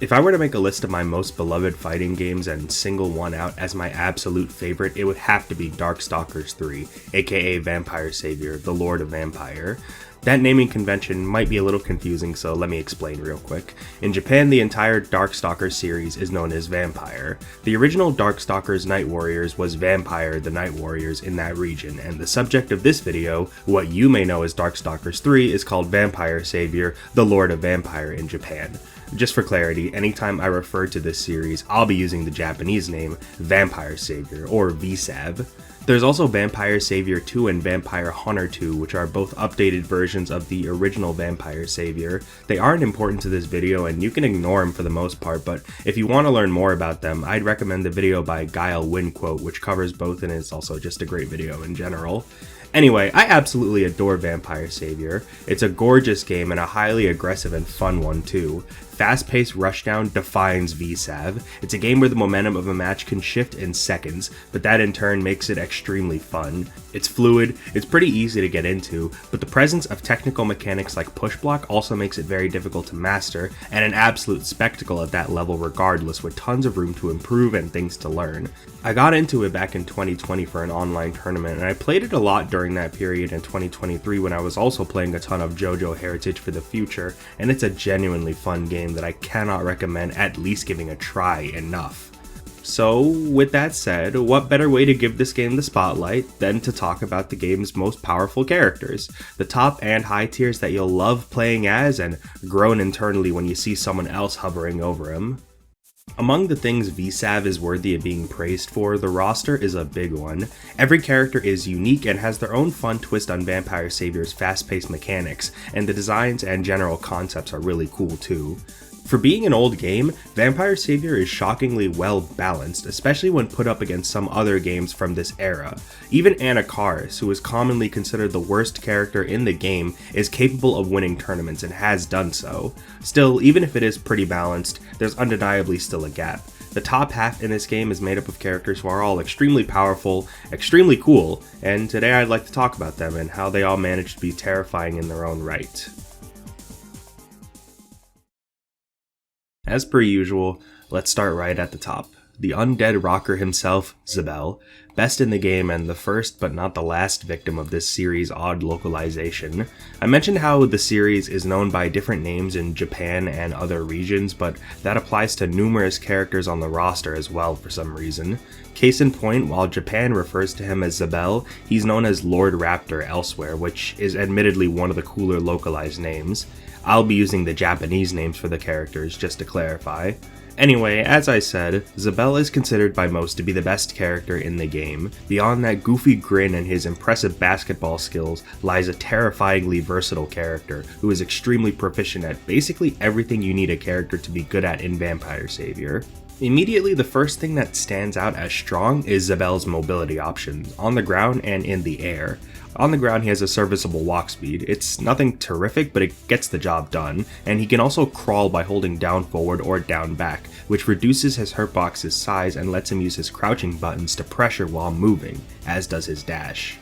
If I were to make a list of my most beloved fighting games and single one out as my absolute favorite, it would have to be Darkstalkers 3, aka Vampire Savior, the Lord of Vampire. That naming convention might be a little confusing, so let me explain real quick. In Japan, the entire Darkstalkers series is known as Vampire. The original Darkstalkers Night Warriors was Vampire the Night Warriors in that region, and the subject of this video, what you may know as Darkstalkers 3, is called Vampire Savior, the Lord of Vampire in Japan. Just for clarity, anytime I refer to this series, I'll be using the Japanese name Vampire Savior, or VSAV. There's also Vampire Savior 2 and Vampire Hunter 2, which are both updated versions of the original Vampire Savior. They aren't important to this video and you can ignore them for the most part, but if you want to learn more about them, I'd recommend the video by Guile Winquote, which covers both and is also just a great video in general. Anyway, I absolutely adore Vampire Savior. It's a gorgeous game and a highly aggressive and fun one too. Fast-paced rushdown defines VSAV. It's a game where the momentum of a match can shift in seconds, but that in turn makes it extremely fun. It's fluid, it's pretty easy to get into, but the presence of technical mechanics like push block also makes it very difficult to master, and an absolute spectacle at that level regardless, with tons of room to improve and things to learn. I got into it back in 2020 for an online tournament, and I played it a lot during that period in 2023 when I was also playing a ton of JoJo Heritage for the Future, and it's a genuinely fun game that I cannot recommend at least giving a try enough. So with that said, what better way to give this game the spotlight than to talk about the game's most powerful characters, the top and high tiers that you'll love playing as and groan internally when you see someone else hovering over him. Among the things VSAV is worthy of being praised for, the roster is a big one. Every character is unique and has their own fun twist on Vampire Savior's fast-paced mechanics, and the designs and general concepts are really cool too. For being an old game, Vampire Savior is shockingly well balanced, especially when put up against some other games from this era. Even Anacaris, who is commonly considered the worst character in the game, is capable of winning tournaments and has done so. Still, even if it is pretty balanced, there's undeniably still a gap. The top half in this game is made up of characters who are all extremely powerful, extremely cool, and today I'd like to talk about them and how they all manage to be terrifying in their own right. As per usual, let's start right at the top. The undead rocker himself, Zabel, best in the game and the first but not the last victim of this series' odd localization. I mentioned how the series is known by different names in Japan and other regions, but that applies to numerous characters on the roster as well for some reason. Case in point, while Japan refers to him as Zabel, he's known as Lord Raptor elsewhere, which is admittedly one of the cooler localized names. I'll be using the Japanese names for the characters, just to clarify. Anyway, as I said, Zabel is considered by most to be the best character in the game. Beyond that goofy grin and his impressive basketball skills lies a terrifyingly versatile character who is extremely proficient at basically everything you need a character to be good at in Vampire Savior. Immediately, the first thing that stands out as strong is Zabel's mobility options, on the ground and in the air. On the ground, he has a serviceable walk speed. It's nothing terrific, but it gets the job done, and he can also crawl by holding down forward or down back, which reduces his hurtbox's size and lets him use his crouching buttons to pressure while moving, as does his dash.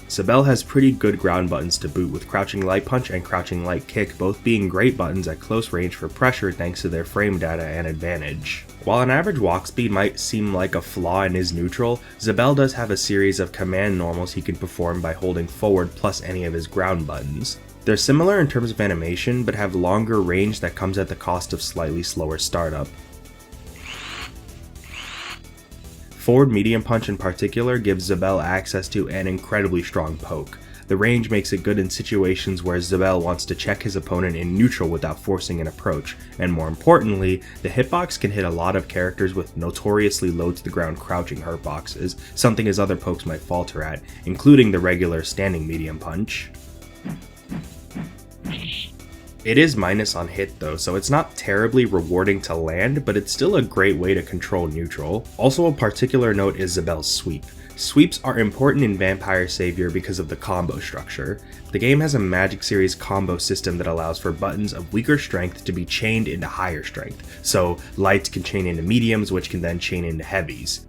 Zabel has pretty good ground buttons to boot, with Crouching Light Punch and Crouching Light Kick both being great buttons at close range for pressure thanks to their frame data and advantage. While an average walk speed might seem like a flaw in his neutral, Zabel does have a series of command normals he can perform by holding forward plus any of his ground buttons. They're similar in terms of animation, but have longer range that comes at the cost of slightly slower startup. Forward Medium Punch in particular gives Zabel access to an incredibly strong poke. The range makes it good in situations where Zabel wants to check his opponent in neutral without forcing an approach, and more importantly, the hitbox can hit a lot of characters with notoriously low to the ground crouching hurtboxes, something his other pokes might falter at, including the regular standing medium punch. It is minus on hit though, so it's not terribly rewarding to land, but it's still a great way to control neutral. Also of particular note is Zabel's sweep. Sweeps are important in Vampire Savior because of the combo structure. The game has a Magic Series combo system that allows for buttons of weaker strength to be chained into higher strength, so lights can chain into mediums, which can then chain into heavies.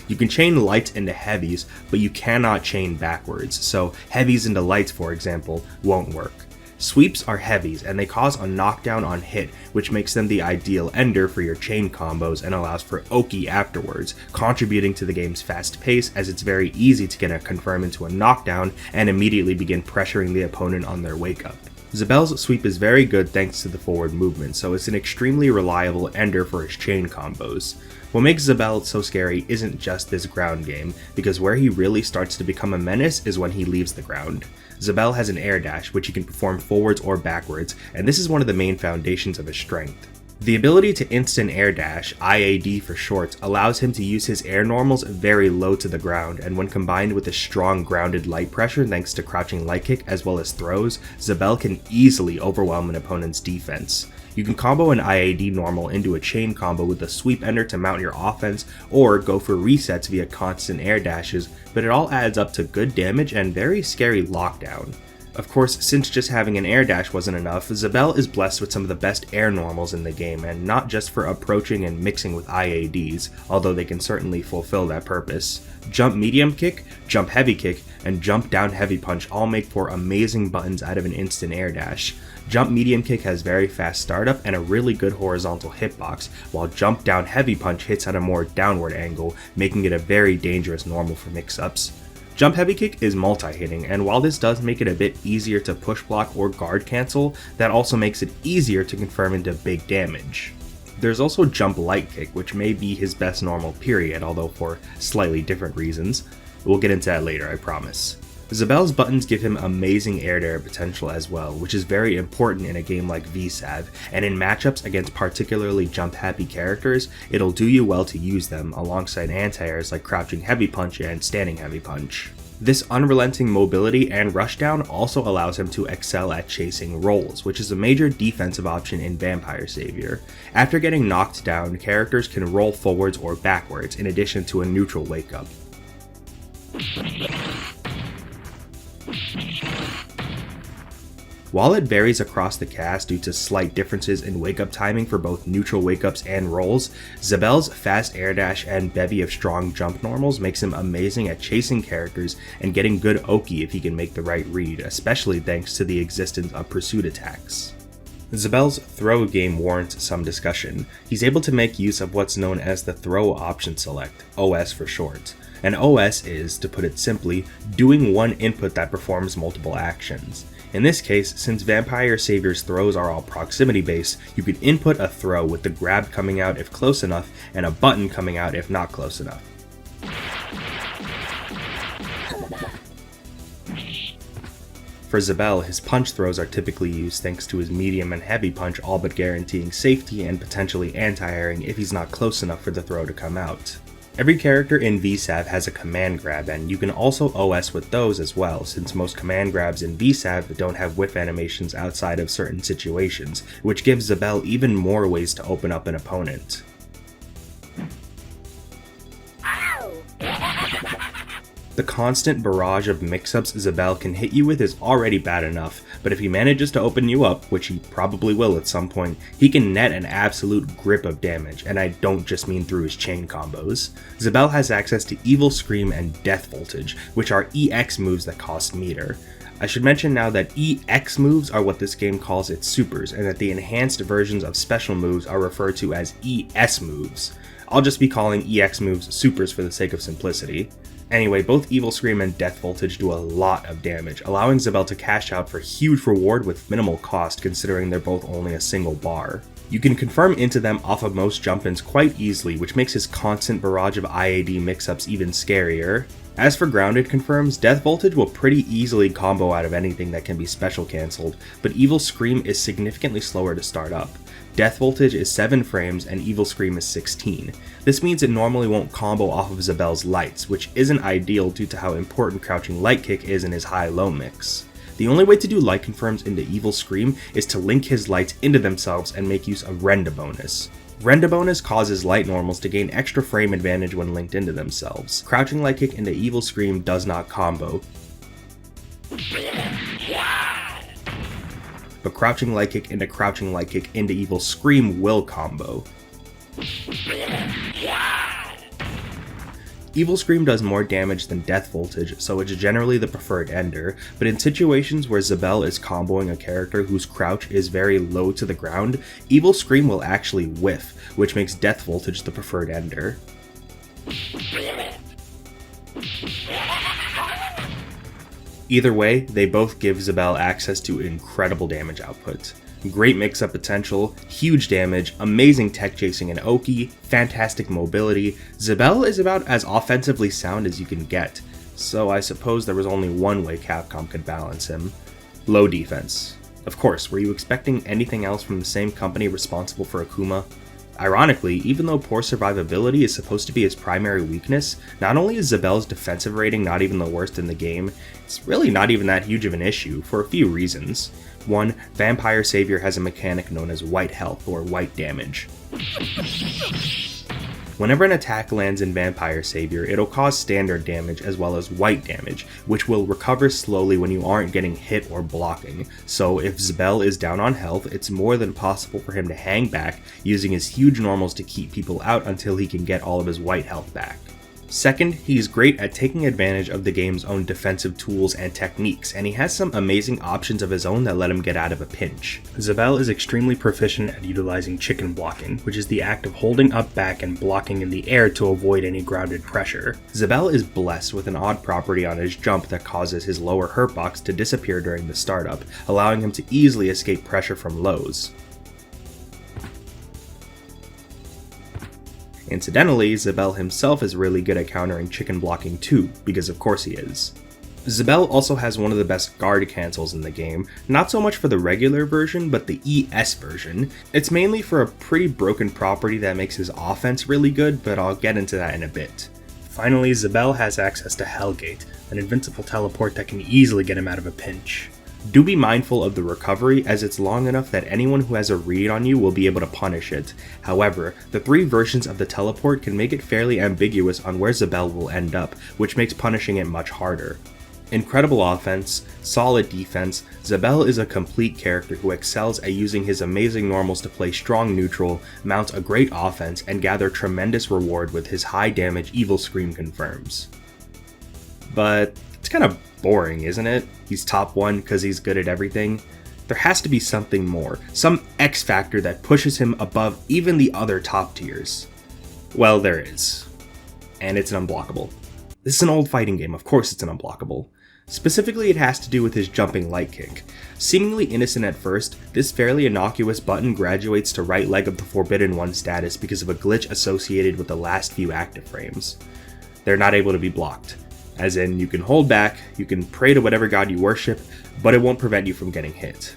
You can chain lights into heavies, but you cannot chain backwards, so heavies into lights, for example, won't work. Sweeps are heavies, and they cause a knockdown on hit, which makes them the ideal ender for your chain combos and allows for Oki afterwards, contributing to the game's fast pace as it's very easy to get a confirm into a knockdown and immediately begin pressuring the opponent on their wake up. Zabel's sweep is very good thanks to the forward movement, so it's an extremely reliable ender for his chain combos. What makes Zabel so scary isn't just this ground game, because where he really starts to become a menace is when he leaves the ground. Zabel has an air dash, which he can perform forwards or backwards, and this is one of the main foundations of his strength. The ability to instant air dash, IAD for short, allows him to use his air normals very low to the ground, and when combined with a strong grounded light pressure thanks to crouching light kick as well as throws, Zabel can easily overwhelm an opponent's defense. You can combo an IAD normal into a chain combo with a sweep ender to mount your offense, or go for resets via constant air dashes, but it all adds up to good damage and very scary lockdown. Of course, since just having an air dash wasn't enough, Zabel is blessed with some of the best air normals in the game, and not just for approaching and mixing with IADs, although they can certainly fulfill that purpose. Jump medium kick, jump heavy kick, and jump down heavy punch all make for amazing buttons out of an instant air dash. Jump medium kick has very fast startup and a really good horizontal hitbox, while jump down heavy punch hits at a more downward angle, making it a very dangerous normal for mix-ups. Jump heavy kick is multi-hitting, and while this does make it a bit easier to push block or guard cancel, that also makes it easier to confirm into big damage. There's also jump light kick, which may be his best normal period, although for slightly different reasons. We'll get into that later, I promise. Zabel's buttons give him amazing air-to-air potential as well, which is very important in a game like VSAV, and in matchups against particularly jump-happy characters, it'll do you well to use them alongside anti-airs like crouching heavy punch and standing heavy punch. This unrelenting mobility and rushdown also allows him to excel at chasing rolls, which is a major defensive option in Vampire Savior. After getting knocked down, characters can roll forwards or backwards in addition to a neutral wake-up. While it varies across the cast due to slight differences in wake-up timing for both neutral wake-ups and rolls, Zabel's fast air dash and bevy of strong jump normals makes him amazing at chasing characters and getting good Oki if he can make the right read, especially thanks to the existence of pursuit attacks. Zabel's throw game warrants some discussion. He's able to make use of what's known as the throw option select, OS for short. An OS is, to put it simply, doing one input that performs multiple actions. In this case, since Vampire Savior's throws are all proximity based, you could input a throw with the grab coming out if close enough and a button coming out if not close enough. For Zabel, his punch throws are typically used thanks to his medium and heavy punch all but guaranteeing safety and potentially anti-airing if he's not close enough for the throw to come out. Every character in VSAV has a command grab, and you can also OS with those as well, since most command grabs in VSAV don't have whiff animations outside of certain situations, which gives Zabel even more ways to open up an opponent. The constant barrage of mix-ups Zabel can hit you with is already bad enough, but if he manages to open you up, which he probably will at some point, he can net an absolute grip of damage, and I don't just mean through his chain combos. Zabel has access to Evil Scream and Death Voltage, which are EX moves that cost meter. I should mention now that EX moves are what this game calls its supers, and that the enhanced versions of special moves are referred to as ES moves. I'll just be calling EX moves supers for the sake of simplicity. Anyway, both Evil Scream and Death Voltage do a lot of damage, allowing Zabel to cash out for huge reward with minimal cost considering they're both only a single bar. You can confirm into them off of most jump-ins quite easily, which makes his constant barrage of IAD mix-ups even scarier. As for grounded confirms, Death Voltage will pretty easily combo out of anything that can be special cancelled, but Evil Scream is significantly slower to start up. Death Voltage is 7 frames and Evil Scream is 16. This means it normally won't combo off of Zabel's lights, which isn't ideal due to how important crouching light kick is in his high-low mix. The only way to do light confirms into Evil Scream is to link his lights into themselves and make use of Renda bonus. Renda bonus causes light normals to gain extra frame advantage when linked into themselves. Crouching light kick into Evil Scream does not combo, but crouching light kick into Evil Scream will combo. Evil Scream does more damage than Death Voltage, so it's generally the preferred ender, but in situations where Zabel is comboing a character whose crouch is very low to the ground, Evil Scream will actually whiff, which makes Death Voltage the preferred ender. Either way, they both give Zabel access to incredible damage output. Great mix-up potential, huge damage, amazing tech chasing and Oki, fantastic mobility. Zabel is about as offensively sound as you can get, so I suppose there was only one way Capcom could balance him. Low defense. Of course, were you expecting anything else from the same company responsible for Akuma? Ironically, even though poor survivability is supposed to be his primary weakness, not only is Zabel's defensive rating not even the worst in the game, it's really not even that huge of an issue for a few reasons. 1. Vampire Savior has a mechanic known as white health or white damage. Whenever an attack lands in Vampire Savior, it'll cause standard damage as well as white damage, which will recover slowly when you aren't getting hit or blocking. So if Zabel is down on health, it's more than possible for him to hang back, using his huge normals to keep people out until he can get all of his white health back. Second, he's great at taking advantage of the game's own defensive tools and techniques, and he has some amazing options of his own that let him get out of a pinch. Zabel is extremely proficient at utilizing chicken blocking, which is the act of holding up back and blocking in the air to avoid any grounded pressure. Zabel is blessed with an odd property on his jump that causes his lower hurt box to disappear during the startup, allowing him to easily escape pressure from lows. Incidentally, Zabel himself is really good at countering chicken blocking too, because of course he is. Zabel also has one of the best guard cancels in the game, not so much for the regular version, but the ES version. It's mainly for a pretty broken property that makes his offense really good, but I'll get into that in a bit. Finally, Zabel has access to Hellgate, an invincible teleport that can easily get him out of a pinch. Do be mindful of the recovery, as it's long enough that anyone who has a read on you will be able to punish it. However, the 3 versions of the teleport can make it fairly ambiguous on where Zabel will end up, which makes punishing it much harder. Incredible offense, solid defense, Zabel is a complete character who excels at using his amazing normals to play strong neutral, mount a great offense, and gather tremendous reward with his high damage Evil Scream confirms. But it's kind of boring, isn't it? He's top 1 because he's good at everything. There has to be something more, some X factor that pushes him above even the other top tiers. Well, there is. And it's an unblockable. This is an old fighting game, of course it's an unblockable. Specifically, it has to do with his jumping light kick. Seemingly innocent at first, this fairly innocuous button graduates to right leg of the Forbidden One status because of a glitch associated with the last few active frames. They're not able to be blocked. As in, you can hold back, you can pray to whatever god you worship, but it won't prevent you from getting hit.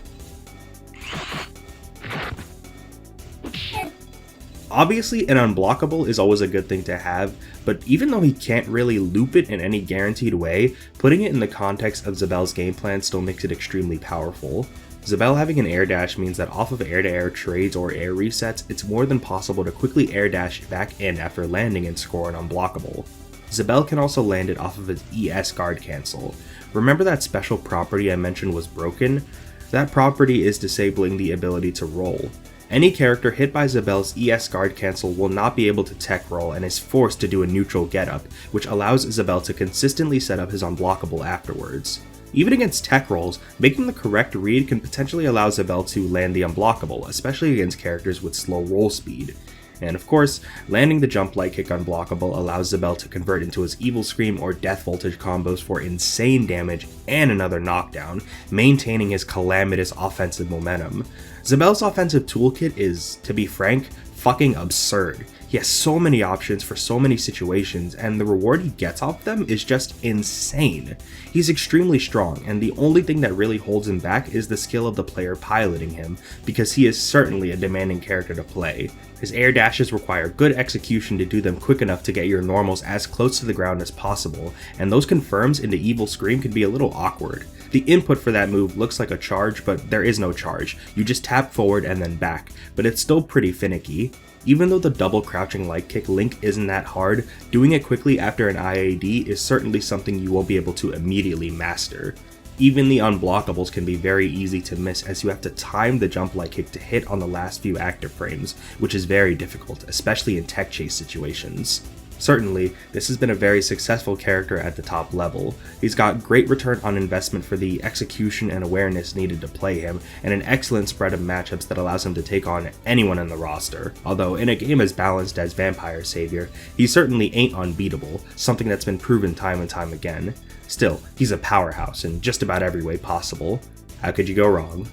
Obviously, an unblockable is always a good thing to have, but even though he can't really loop it in any guaranteed way, putting it in the context of Zabel's game plan still makes it extremely powerful. Zabel having an air dash means that off of air-to-air trades or air resets, it's more than possible to quickly air dash back in after landing and score an unblockable. Zabel can also land it off of his ES guard cancel. Remember that special property I mentioned was broken? That property is disabling the ability to roll. Any character hit by Zabel's ES guard cancel will not be able to tech roll and is forced to do a neutral getup, which allows Zabel to consistently set up his unblockable afterwards. Even against tech rolls, making the correct read can potentially allow Zabel to land the unblockable, especially against characters with slow roll speed. And of course, landing the jump light kick unblockable allows Zabel to convert into his Evil Scream or Death Voltage combos for insane damage and another knockdown, maintaining his calamitous offensive momentum. Zabel's offensive toolkit is, to be frank, fucking absurd. He has so many options for so many situations, and the reward he gets off them is just insane. He's extremely strong, and the only thing that really holds him back is the skill of the player piloting him, because he is certainly a demanding character to play. His air dashes require good execution to do them quick enough to get your normals as close to the ground as possible, and those confirms into Evil Scream can be a little awkward. The input for that move looks like a charge, but there is no charge. You just tap forward and then back, but it's still pretty finicky. Even though the double crouching light kick link isn't that hard, doing it quickly after an IAD is certainly something you won't be able to immediately master. Even the unblockables can be very easy to miss, as you have to time the jump light kick to hit on the last few active frames, which is very difficult, especially in tech chase situations. Certainly, this has been a very successful character at the top level. He's got great return on investment for the execution and awareness needed to play him, and an excellent spread of matchups that allows him to take on anyone in the roster. Although in a game as balanced as Vampire Savior, he certainly ain't unbeatable, something that's been proven time and time again. Still, he's a powerhouse in just about every way possible. How could you go wrong?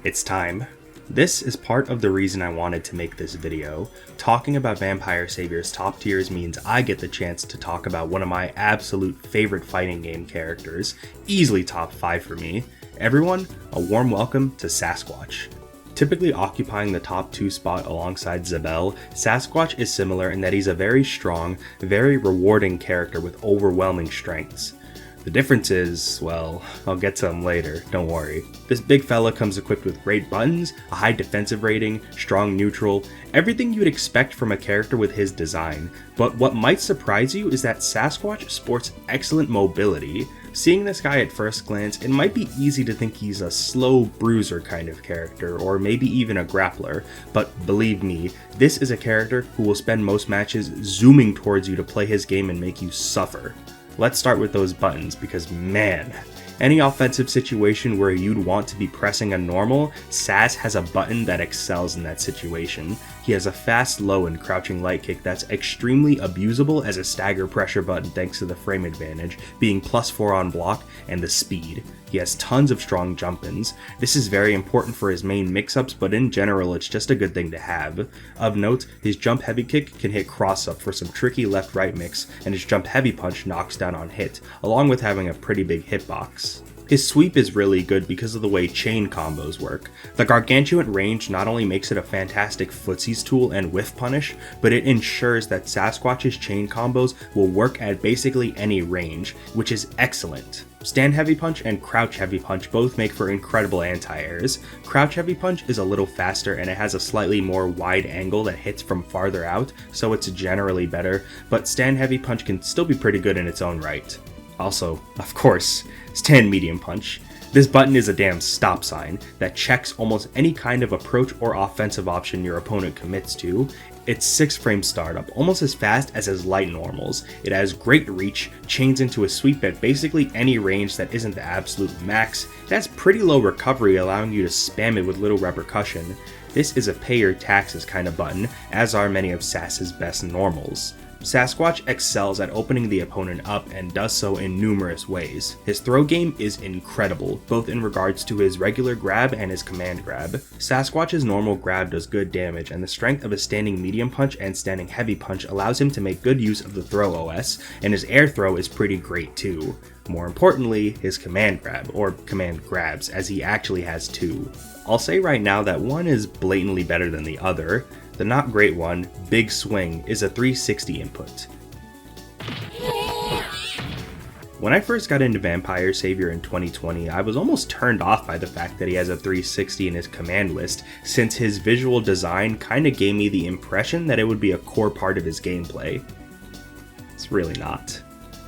It's time. This is part of the reason I wanted to make this video. Talking about Vampire Savior's top tiers means I get the chance to talk about one of my absolute favorite fighting game characters, easily top 5 for me. Everyone, a warm welcome to Sasquatch. Typically occupying the top 2 spot alongside Zabel, Sasquatch is similar in that he's a very strong, very rewarding character with overwhelming strengths. The difference is, well, I'll get to them later, don't worry. This big fella comes equipped with great buttons, a high defensive rating, strong neutral, everything you'd expect from a character with his design. But what might surprise you is that Sasquatch sports excellent mobility. Seeing this guy at first glance, it might be easy to think he's a slow bruiser kind of character, or maybe even a grappler, but believe me, this is a character who will spend most matches zooming towards you to play his game and make you suffer. Let's start with those buttons, because man, any offensive situation where you'd want to be pressing a normal, Sas has a button that excels in that situation. He has a fast low and crouching light kick that's extremely abusable as a stagger pressure button thanks to the frame advantage, being +4 on block, and the speed. He has tons of strong jump-ins. This is very important for his main mix-ups, but in general it's just a good thing to have. Of note, his jump heavy kick can hit cross-up for some tricky left-right mix, and his jump heavy punch knocks down on hit, along with having a pretty big hitbox. His sweep is really good because of the way chain combos work. The gargantuan range not only makes it a fantastic footsies tool and whiff punish, but it ensures that Sasquatch's chain combos will work at basically any range, which is excellent. Stand heavy punch and crouch heavy punch both make for incredible anti-airs. Crouch heavy punch is a little faster and it has a slightly more wide angle that hits from farther out, so it's generally better, but stand heavy punch can still be pretty good in its own right. Also, of course, stand medium punch. This button is a damn stop sign that checks almost any kind of approach or offensive option your opponent commits to. It's 6 frame startup, almost as fast as his light normals. It has great reach, chains into a sweep at basically any range that isn't the absolute max. It has pretty low recovery, allowing you to spam it with little repercussion. This is a pay your taxes kind of button, as are many of Sas's best normals. Sasquatch excels at opening the opponent up and does so in numerous ways. His throw game is incredible, both in regards to his regular grab and his command grab. Sasquatch's normal grab does good damage, and the strength of his standing medium punch and standing heavy punch allows him to make good use of the throw OS, and his air throw is pretty great too. More importantly, his command grab, or command grabs, as he actually has 2. I'll say right now that one is blatantly better than the other. The not great one, Big Swing, is a 360 input. When I first got into Vampire Savior in 2020, I was almost turned off by the fact that he has a 360 in his command list, since his visual design kinda gave me the impression that it would be a core part of his gameplay. It's really not.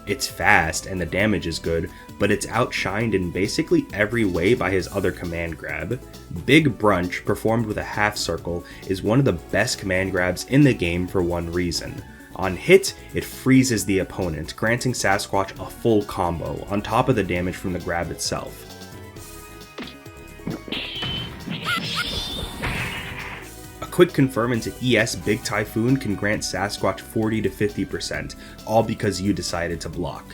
It's fast and the damage is good, but it's outshined in basically every way by his other command grab. Big Brunch, performed with a half circle, is one of the best command grabs in the game for one reason. On hit, it freezes the opponent, granting Sasquatch a full combo, on top of the damage from the grab itself. A quick confirm into ES Big Typhoon can grant Sasquatch 40 to 50%, all because you decided to block.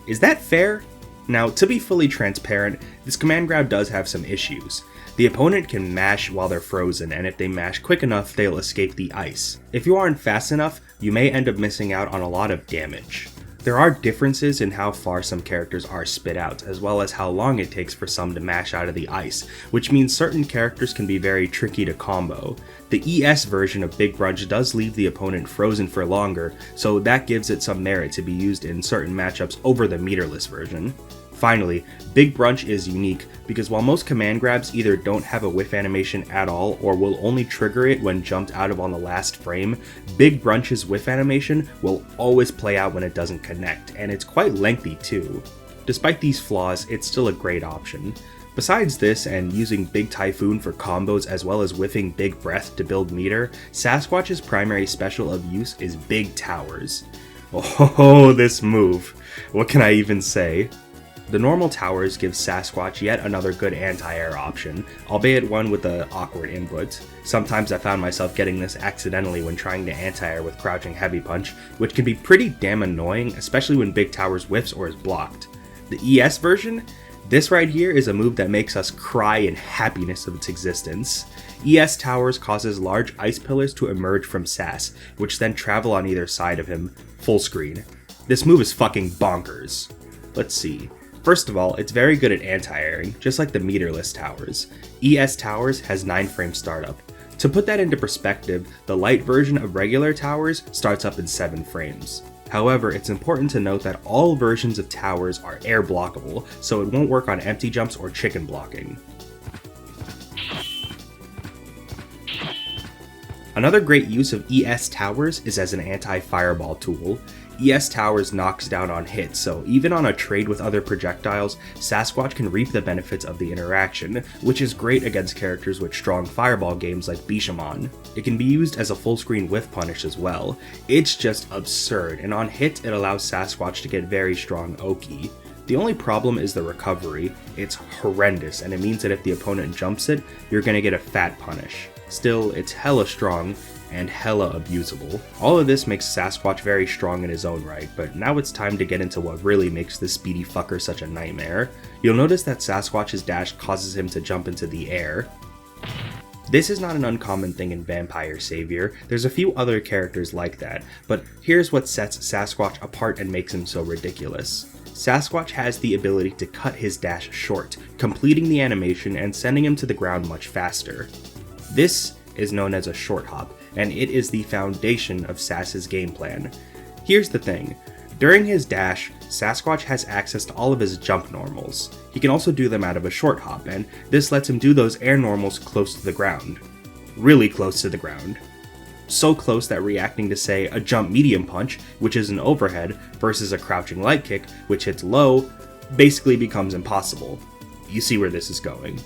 Is that fair? Now, to be fully transparent, this command grab does have some issues. The opponent can mash while they're frozen, and if they mash quick enough, they'll escape the ice. If you aren't fast enough, you may end up missing out on a lot of damage. There are differences in how far some characters are spit out, as well as how long it takes for some to mash out of the ice, which means certain characters can be very tricky to combo. The ES version of Big Brunch does leave the opponent frozen for longer, so that gives it some merit to be used in certain matchups over the meterless version. Finally, Big Brunch is unique because while most command grabs either don't have a whiff animation at all or will only trigger it when jumped out of on the last frame, Big Brunch's whiff animation will always play out when it doesn't connect, and it's quite lengthy too. Despite these flaws, it's still a great option. Besides this, and using Big Typhoon for combos as well as whiffing Big Breath to build meter, Sasquatch's primary special of use is Big Towers. Oh, this move. What can I even say? The normal towers give Sasquatch yet another good anti-air option, albeit one with an awkward input. Sometimes I found myself getting this accidentally when trying to anti-air with Crouching Heavy Punch, which can be pretty damn annoying, especially when Big Towers whiffs or is blocked. The ES version? This right here is a move that makes us cry in happiness of its existence. ES Towers causes large ice pillars to emerge from Sass, which then travel on either side of him, full screen. This move is fucking bonkers. Let's see. First of all, it's very good at anti-airing, just like the meterless towers. ES Towers has 9 frame startup. To put that into perspective, the light version of regular towers starts up in 7 frames. However, it's important to note that all versions of towers are air blockable, so it won't work on empty jumps or chicken blocking. Another great use of ES Towers is as an anti-fireball tool. ES Towers knocks down on hits, so even on a trade with other projectiles, Sasquatch can reap the benefits of the interaction, which is great against characters with strong fireball games like Bishamon. It can be used as a full screen whiff punish as well. It's just absurd, and on hit it allows Sasquatch to get very strong Oki. The only problem is the recovery. It's horrendous, and it means that if the opponent jumps it, you're gonna get a fat punish. Still, it's hella strong, and hella abusable. All of this makes Sasquatch very strong in his own right, but now it's time to get into what really makes this speedy fucker such a nightmare. You'll notice that Sasquatch's dash causes him to jump into the air. This is not an uncommon thing in Vampire Savior, there's a few other characters like that, but here's what sets Sasquatch apart and makes him so ridiculous. Sasquatch has the ability to cut his dash short, completing the animation and sending him to the ground much faster. This is known as a short hop, and it is the foundation of Sass's game plan. Here's the thing. During his dash, Sasquatch has access to all of his jump normals. He can also do them out of a short hop, and this lets him do those air normals close to the ground. Really close to the ground. So close that reacting to, say, a jump medium punch, which is an overhead, versus a crouching light kick, which hits low, basically becomes impossible. You see where this is going.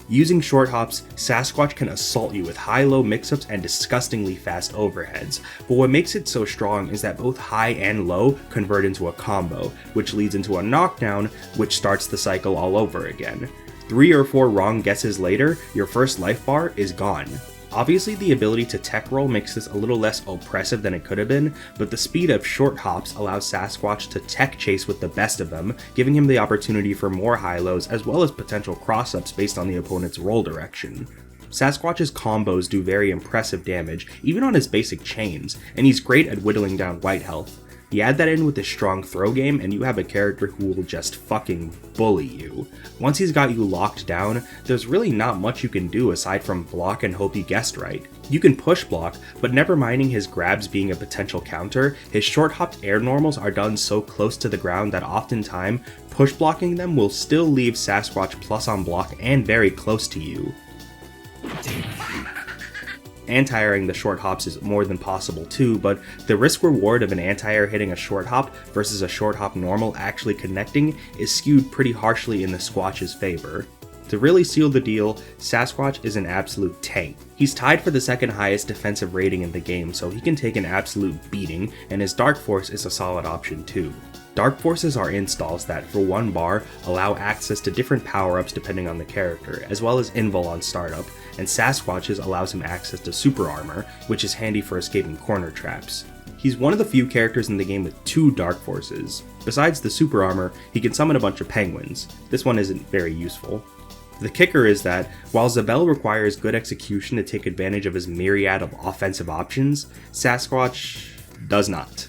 Using short hops, Sasquatch can assault you with high-low mix-ups and disgustingly fast overheads, but what makes it so strong is that both high and low convert into a combo, which leads into a knockdown, which starts the cycle all over again. 3 or 4 wrong guesses later, your first life bar is gone. Obviously the ability to tech roll makes this a little less oppressive than it could have been, but the speed of short hops allows Sasquatch to tech chase with the best of them, giving him the opportunity for more high-lows as well as potential cross-ups based on the opponent's roll direction. Sasquatch's combos do very impressive damage, even on his basic chains, and he's great at whittling down white health. You add that in with his strong throw game and you have a character who will just fucking bully you. Once he's got you locked down, there's really not much you can do aside from block and hope you guessed right. You can push block, but never minding his grabs being a potential counter, his short hopped air normals are done so close to the ground that oftentimes push blocking them will still leave Sasquatch plus on block and very close to you. Anti-airing the short hops is more than possible too, but the risk-reward of an anti-air hitting a short hop versus a short hop normal actually connecting is skewed pretty harshly in the Squatch's favor. To really seal the deal, Sasquatch is an absolute tank. He's tied for the second highest defensive rating in the game, so he can take an absolute beating, and his Dark Force is a solid option too. Dark Forces are installs that, for 1 bar, allow access to different power-ups depending on the character, as well as invul on startup, and Sasquatch's allows him access to super armor, which is handy for escaping corner traps. He's one of the few characters in the game with 2 Dark Forces. Besides the super armor, he can summon a bunch of penguins. This one isn't very useful. The kicker is that, while Zabel requires good execution to take advantage of his myriad of offensive options, Sasquatch does not.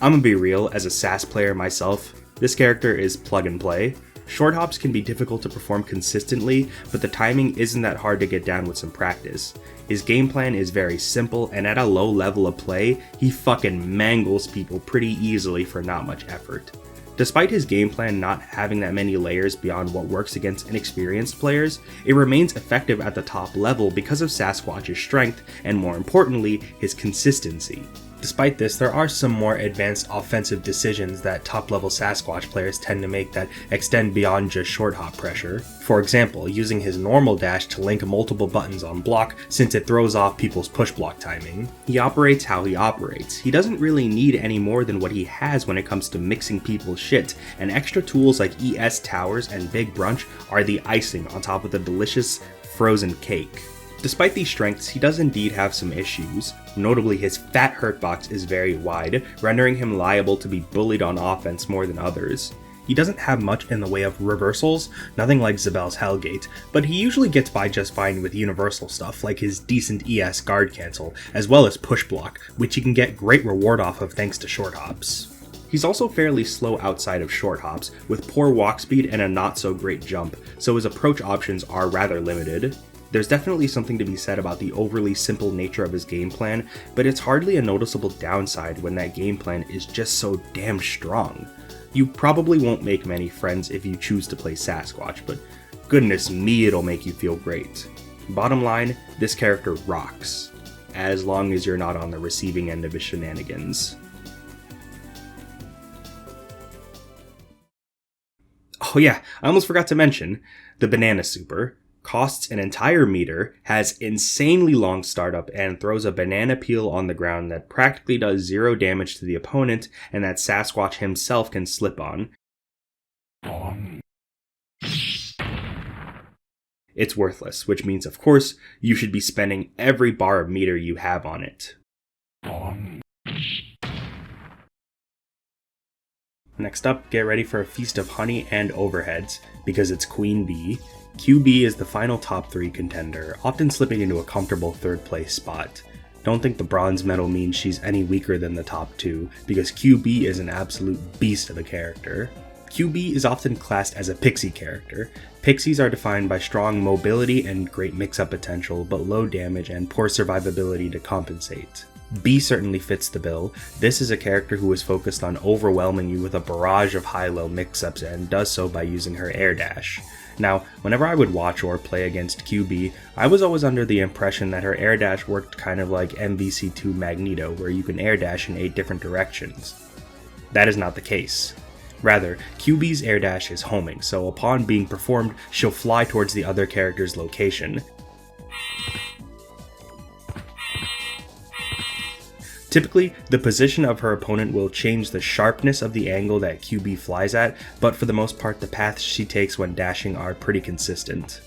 I'm gonna be real, as a Sass player myself, this character is plug and play. Short hops can be difficult to perform consistently, but the timing isn't that hard to get down with some practice. His game plan is very simple, and at a low level of play, he fucking mangles people pretty easily for not much effort. Despite his game plan not having that many layers beyond what works against inexperienced players, it remains effective at the top level because of Sasquatch's strength, and more importantly, his consistency. Despite this, there are some more advanced offensive decisions that top-level Sasquatch players tend to make that extend beyond just short hop pressure. For example, using his normal dash to link multiple buttons on block since it throws off people's push block timing. He operates how he operates. He doesn't really need any more than what he has when it comes to mixing people's shit, and extra tools like ES Towers and Big Brunch are the icing on top of the delicious frozen cake. Despite these strengths, he does indeed have some issues. Notably, his fat hurtbox is very wide, rendering him liable to be bullied on offense more than others. He doesn't have much in the way of reversals, nothing like Zabel's Hellgate, but he usually gets by just fine with universal stuff like his decent ES guard cancel, as well as push block, which he can get great reward off of thanks to short hops. He's also fairly slow outside of short hops, with poor walk speed and a not so great jump, so his approach options are rather limited. There's definitely something to be said about the overly simple nature of his game plan, but it's hardly a noticeable downside when that game plan is just so damn strong. You probably won't make many friends if you choose to play Sasquatch, but goodness me, it'll make you feel great. Bottom line, this character rocks, as long as you're not on the receiving end of his shenanigans. Oh yeah, I almost forgot to mention, the Banana Super. Costs an entire meter, has insanely long startup, and throws a banana peel on the ground that practically does 0 damage to the opponent and that Sasquatch himself can slip on. It's worthless, which means of course you should be spending every bar of meter you have on it. Next up, get ready for a feast of honey and overheads, because it's Queen Bee. QB is the final top 3 contender, often slipping into a comfortable 3rd place spot. Don't think the bronze medal means she's any weaker than the top 2, because QB is an absolute beast of a character. QB is often classed as a pixie character. Pixies are defined by strong mobility and great mix-up potential, but low damage and poor survivability to compensate. B certainly fits the bill. This is a character who is focused on overwhelming you with a barrage of high-low mix-ups and does so by using her air dash. Now, whenever I would watch or play against QB, I was always under the impression that her air dash worked kind of like MVC2 Magneto, where you can air dash in 8 different directions. That is not the case. Rather, QB's air dash is homing, so upon being performed, she'll fly towards the other character's location. Typically, the position of her opponent will change the sharpness of the angle that QB flies at, but for the most part the paths she takes when dashing are pretty consistent.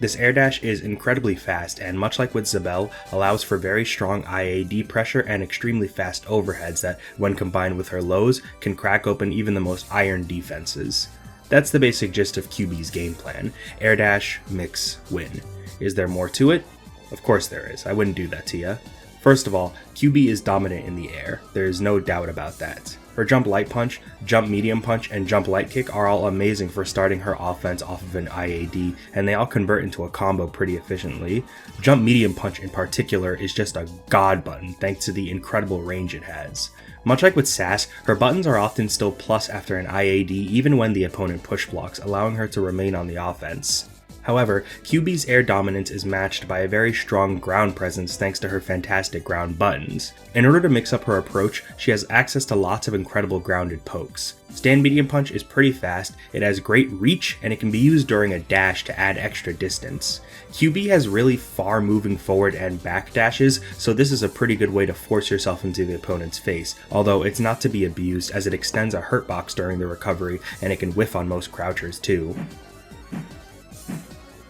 This air dash is incredibly fast and, much like with Zabel, allows for very strong IAD pressure and extremely fast overheads that, when combined with her lows, can crack open even the most iron defenses. That's the basic gist of QB's game plan. Air dash, mix, win. Is there more to it? Of course there is, I wouldn't do that to ya. First of all, QB is dominant in the air, there is no doubt about that. Her jump light punch, jump medium punch, and jump light kick are all amazing for starting her offense off of an IAD, and they all convert into a combo pretty efficiently. Jump medium punch in particular is just a god button thanks to the incredible range it has. Much like with Sass, her buttons are often still plus after an IAD even when the opponent push blocks, allowing her to remain on the offense. However, QB's air dominance is matched by a very strong ground presence thanks to her fantastic ground buttons. In order to mix up her approach, she has access to lots of incredible grounded pokes. Stand medium punch is pretty fast, it has great reach, and it can be used during a dash to add extra distance. QB has really far moving forward and back dashes, so this is a pretty good way to force yourself into the opponent's face, although it's not to be abused as it extends a hurt box during the recovery and it can whiff on most crouchers too.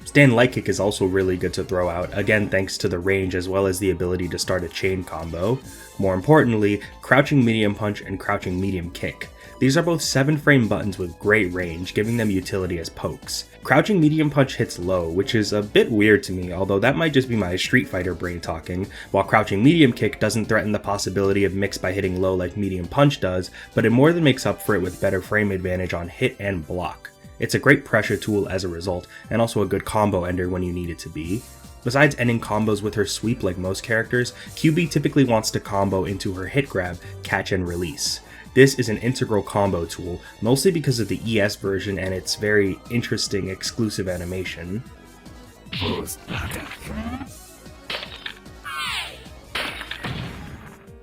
Stand light kick is also really good to throw out, again thanks to the range as well as the ability to start a chain combo. More importantly, crouching medium punch and crouching medium kick. These are both 7-frame buttons with great range, giving them utility as pokes. Crouching medium punch hits low, which is a bit weird to me, although that might just be my Street Fighter brain talking, while crouching medium kick doesn't threaten the possibility of mix by hitting low like medium punch does, but it more than makes up for it with better frame advantage on hit and block. It's a great pressure tool as a result, and also a good combo ender when you need it to be. Besides ending combos with her sweep like most characters, QB typically wants to combo into her hit grab, catch and release. This is an integral combo tool, mostly because of the ES version and its very interesting exclusive animation.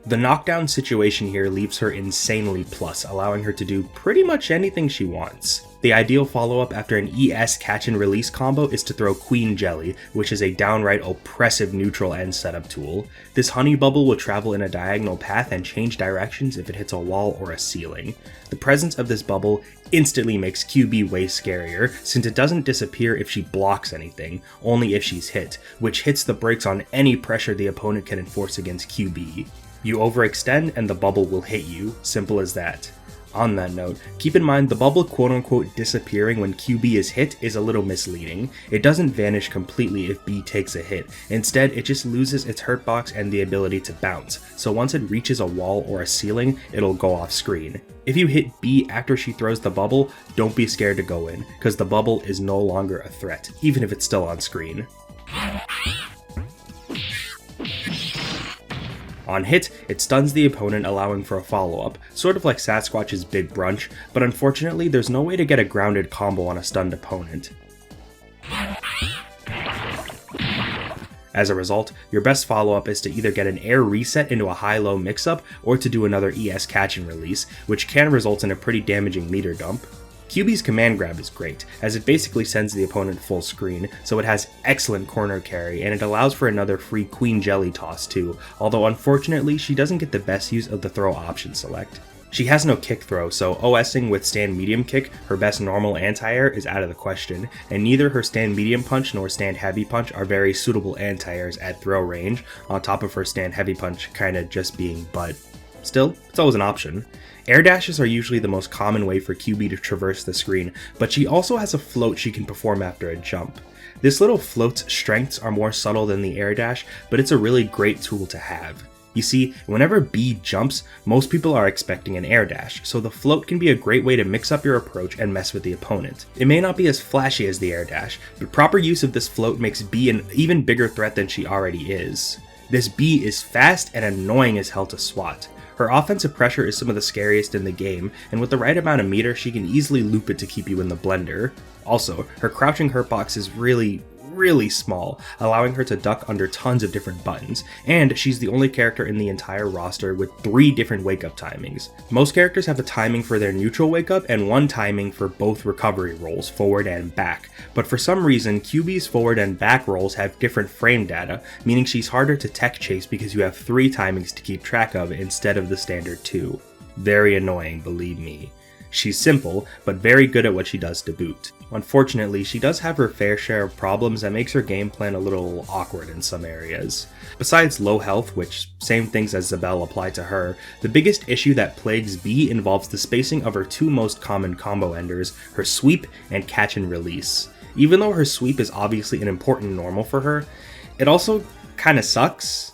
The knockdown situation here leaves her insanely plus, allowing her to do pretty much anything she wants. The ideal follow-up after an ES catch and release combo is to throw Queen Jelly, which is a downright oppressive neutral end setup tool. This honey bubble will travel in a diagonal path and change directions if it hits a wall or a ceiling. The presence of this bubble instantly makes QB way scarier, since it doesn't disappear if she blocks anything, only if she's hit, which hits the brakes on any pressure the opponent can enforce against QB. You overextend and the bubble will hit you, simple as that. On that note, keep in mind the bubble quote-unquote disappearing when QB is hit is a little misleading. It doesn't vanish completely if B takes a hit, instead it just loses its hurt box and the ability to bounce, so once it reaches a wall or a ceiling, it'll go off screen. If you hit B after she throws the bubble, don't be scared to go in, cause the bubble is no longer a threat, even if it's still on screen. On hit, it stuns the opponent, allowing for a follow-up, sort of like Sasquatch's Big Brunch, but unfortunately there's no way to get a grounded combo on a stunned opponent. As a result, your best follow-up is to either get an air reset into a high-low mix-up, or to do another ES catch and release, which can result in a pretty damaging meter dump. QB's command grab is great, as it basically sends the opponent full screen, so it has excellent corner carry, and it allows for another free Queen Jelly toss too, although unfortunately she doesn't get the best use of the throw option select. She has no kick throw, so OSing with stand medium kick, her best normal anti-air, is out of the question, and neither her stand medium punch nor stand heavy punch are very suitable anti-airs at throw range, on top of her stand heavy punch kinda just being butt. Still, it's always an option. Air dashes are usually the most common way for QB to traverse the screen, but she also has a float she can perform after a jump. This little float's strengths are more subtle than the air dash, but it's a really great tool to have. You see, whenever B jumps, most people are expecting an air dash, so the float can be a great way to mix up your approach and mess with the opponent. It may not be as flashy as the air dash, but proper use of this float makes B an even bigger threat than she already is. This B is fast and annoying as hell to swat. Her offensive pressure is some of the scariest in the game, and with the right amount of meter, she can easily loop it to keep you in the blender. Also, her crouching hurt box is really small, allowing her to duck under tons of different buttons, and she's the only character in the entire roster with 3 different wake-up timings. Most characters have a timing for their neutral wake-up and 1 timing for both recovery rolls, forward and back, but for some reason QB's forward and back rolls have different frame data, meaning she's harder to tech chase because you have 3 timings to keep track of instead of the standard 2. Very annoying, believe me. She's simple, but very good at what she does to boot. Unfortunately, she does have her fair share of problems that makes her game plan a little awkward in some areas. Besides low health, which same things as Zabel apply to her, the biggest issue that plagues B involves the spacing of her 2 most common combo enders, her sweep and catch and release. Even though her sweep is obviously an important normal for her, it also kinda sucks.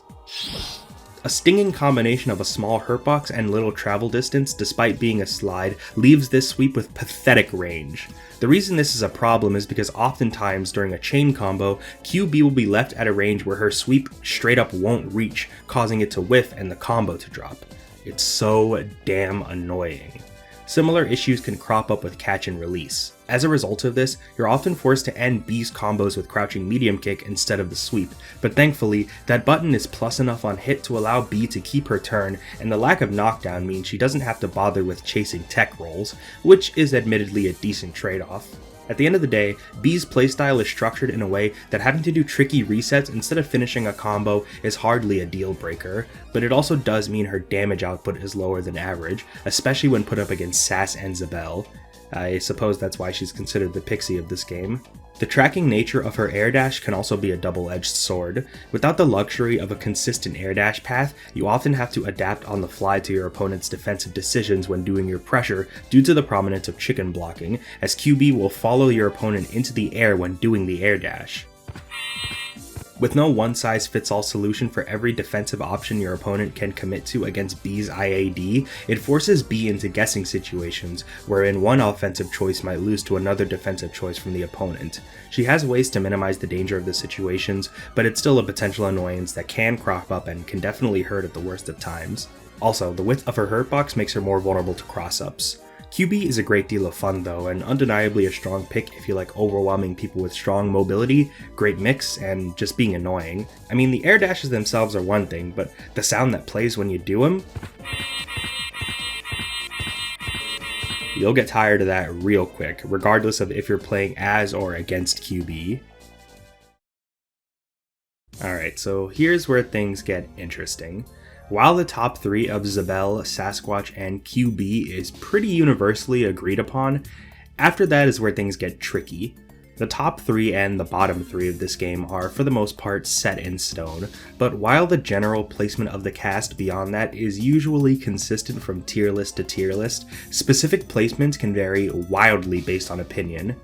A stinging combination of a small hurt box and little travel distance, despite being a slide, leaves this sweep with pathetic range. The reason this is a problem is because oftentimes during a chain combo, QB will be left at a range where her sweep straight up won't reach, causing it to whiff and the combo to drop. It's so damn annoying. Similar issues can crop up with catch and release. As a result of this, you're often forced to end B's combos with crouching medium kick instead of the sweep, but thankfully, that button is plus enough on hit to allow B to keep her turn, and the lack of knockdown means she doesn't have to bother with chasing tech rolls, which is admittedly a decent trade-off. At the end of the day, B's playstyle is structured in a way that having to do tricky resets instead of finishing a combo is hardly a deal breaker, but it also does mean her damage output is lower than average, especially when put up against Sass and Zabel. I suppose that's why she's considered the pixie of this game. The tracking nature of her air dash can also be a double-edged sword. Without the luxury of a consistent air dash path, you often have to adapt on the fly to your opponent's defensive decisions when doing your pressure due to the prominence of chicken blocking, as QB will follow your opponent into the air when doing the air dash. With no one-size-fits-all solution for every defensive option your opponent can commit to against B's IAD, it forces B into guessing situations, wherein one offensive choice might lose to another defensive choice from the opponent. She has ways to minimize the danger of the situations, but it's still a potential annoyance that can crop up and can definitely hurt at the worst of times. Also, the width of her hurt box makes her more vulnerable to cross-ups. QB is a great deal of fun though, and undeniably a strong pick if you like overwhelming people with strong mobility, great mix, and just being annoying. I mean, the air dashes themselves are one thing, but the sound that plays when you do them? You'll get tired of that real quick, regardless of if you're playing as or against QB. Alright, so here's where things get interesting. While the top 3 of Zabel, Sasquatch, and QB is pretty universally agreed upon, after that is where things get tricky. The top 3 and the bottom 3 of this game are for the most part set in stone, but while the general placement of the cast beyond that is usually consistent from tier list to tier list, specific placements can vary wildly based on opinion.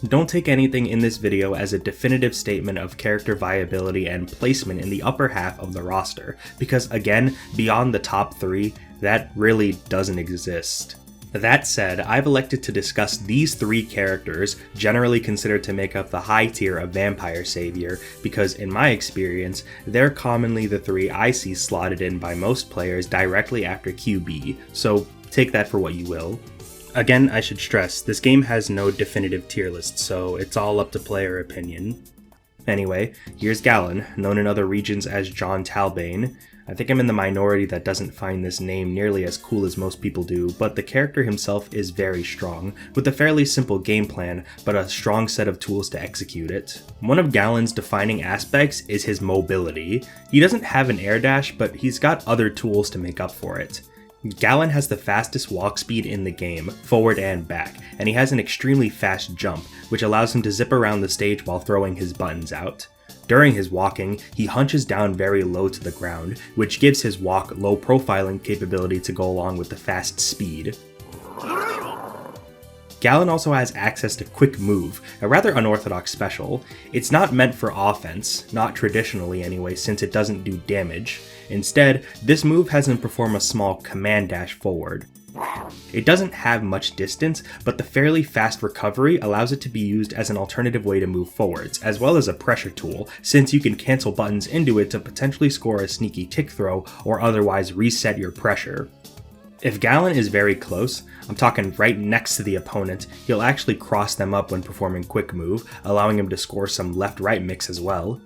Don't take anything in this video as a definitive statement of character viability and placement in the upper half of the roster, because again, beyond the top 3, that really doesn't exist. That said, I've elected to discuss these 3 characters, generally considered to make up the high tier of Vampire Savior, because in my experience, they're commonly the 3 I see slotted in by most players directly after QB, so take that for what you will. Again, I should stress, this game has no definitive tier list, so it's all up to player opinion. Anyway, here's Galen, known in other regions as Jon Talbain. I think I'm in the minority that doesn't find this name nearly as cool as most people do, but the character himself is very strong, with a fairly simple game plan, but a strong set of tools to execute it. One of Galen's defining aspects is his mobility. He doesn't have an air dash, but he's got other tools to make up for it. Galen has the fastest walk speed in the game, forward and back, and he has an extremely fast jump, which allows him to zip around the stage while throwing his buttons out. During his walking, he hunches down very low to the ground, which gives his walk low profiling capability to go along with the fast speed. Galen also has access to Quick Move, a rather unorthodox special. It's not meant for offense, not traditionally anyway, since it doesn't do damage. Instead, this move has him perform a small command dash forward. It doesn't have much distance, but the fairly fast recovery allows it to be used as an alternative way to move forwards, as well as a pressure tool, since you can cancel buttons into it to potentially score a sneaky tick throw or otherwise reset your pressure. If Galen is very close, I'm talking right next to the opponent, he'll actually cross them up when performing Quick Move, allowing him to score some left-right mix as well.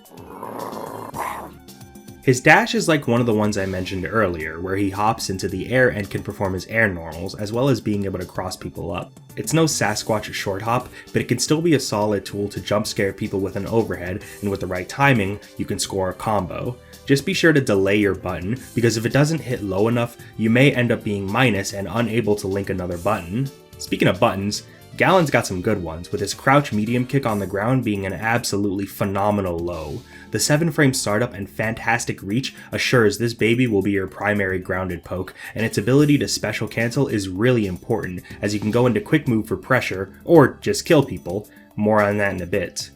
His dash is like one of the ones I mentioned earlier, where he hops into the air and can perform his air normals, as well as being able to cross people up. It's no Sasquatch short hop, but it can still be a solid tool to jump scare people with an overhead, and with the right timing, you can score a combo. Just be sure to delay your button, because if it doesn't hit low enough, you may end up being minus and unable to link another button. Speaking of buttons, Galen's got some good ones, with his crouch medium kick on the ground being an absolutely phenomenal low. The 7-frame startup and fantastic reach assures this baby will be your primary grounded poke, and its ability to special cancel is really important, as you can go into Quick Move for pressure, or just kill people. More on that in a bit.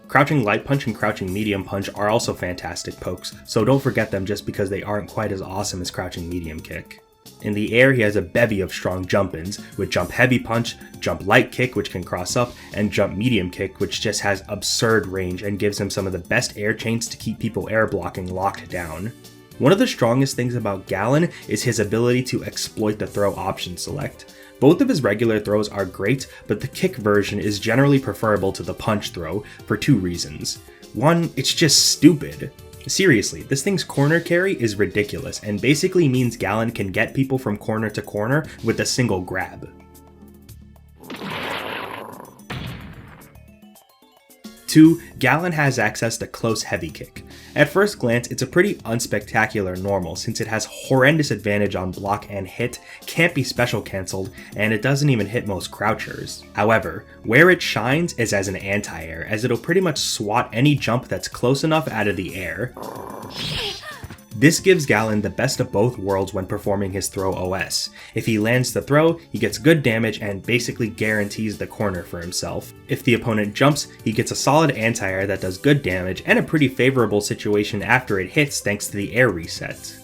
Crouching Light Punch and Crouching Medium Punch are also fantastic pokes, so don't forget them just because they aren't quite as awesome as Crouching Medium Kick. In the air, he has a bevy of strong jump-ins, with Jump Heavy Punch, Jump Light Kick, which can cross up, and Jump Medium Kick, which just has absurd range and gives him some of the best air chains to keep people air blocking locked down. One of the strongest things about Galen is his ability to exploit the throw option select. Both of his regular throws are great, but the kick version is generally preferable to the punch throw for 2 reasons. One, it's just stupid. Seriously, this thing's corner carry is ridiculous and basically means Galen can get people from corner to corner with a single grab. 2. Galen has access to Close Heavy Kick. At first glance, it's a pretty unspectacular normal since it has horrendous advantage on block and hit, can't be special cancelled, and it doesn't even hit most crouchers. However, where it shines is as an anti-air, as it'll pretty much swat any jump that's close enough out of the air. This gives Galen the best of both worlds when performing his throw OS. If he lands the throw, he gets good damage and basically guarantees the corner for himself. If the opponent jumps, he gets a solid anti-air that does good damage and a pretty favorable situation after it hits thanks to the air reset.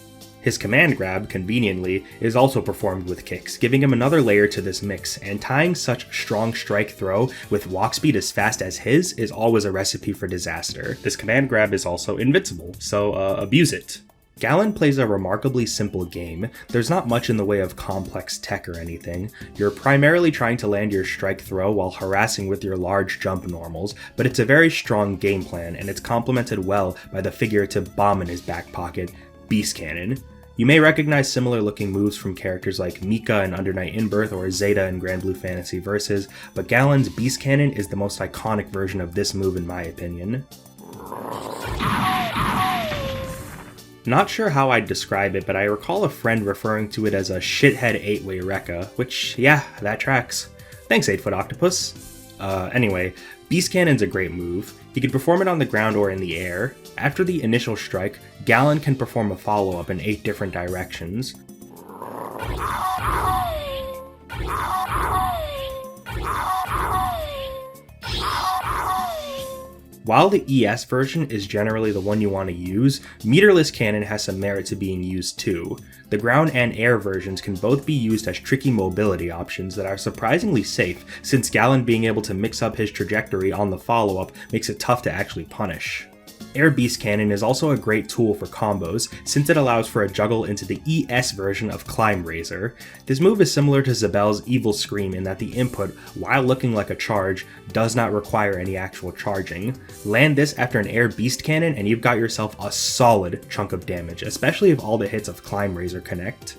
His command grab, conveniently, is also performed with kicks, giving him another layer to this mix, and tying such strong strike throw with walk speed as fast as his is always a recipe for disaster. This command grab is also invincible, so abuse it. Galen plays a remarkably simple game. There's not much in the way of complex tech or anything. You're primarily trying to land your strike throw while harassing with your large jump normals, but it's a very strong game plan, and it's complemented well by the figurative bomb in his back pocket, Beast Cannon. You may recognize similar looking moves from characters like Mika in Under Night In-Birth or Zeta in Grand Blue Fantasy Versus, but Galen's Beast Cannon is the most iconic version of this move in my opinion. Not sure how I'd describe it, but I recall a friend referring to it as a shithead 8-way Rekka, which, yeah, that tracks. Thanks 8-Foot Octopus. Anyway, Beast Cannon's a great move. He can perform it on the ground or in the air. After the initial strike, Galen can perform a follow-up in 8 different directions. While the ES version is generally the one you want to use, meterless cannon has some merit to being used too. The ground and air versions can both be used as tricky mobility options that are surprisingly safe, since Galen being able to mix up his trajectory on the follow-up makes it tough to actually punish. Air Beast Cannon is also a great tool for combos, since it allows for a juggle into the ES version of Climb Razor. This move is similar to Zabel's Evil Scream in that the input, while looking like a charge, does not require any actual charging. Land this after an Air Beast Cannon and you've got yourself a solid chunk of damage, especially if all the hits of Climb Razor connect.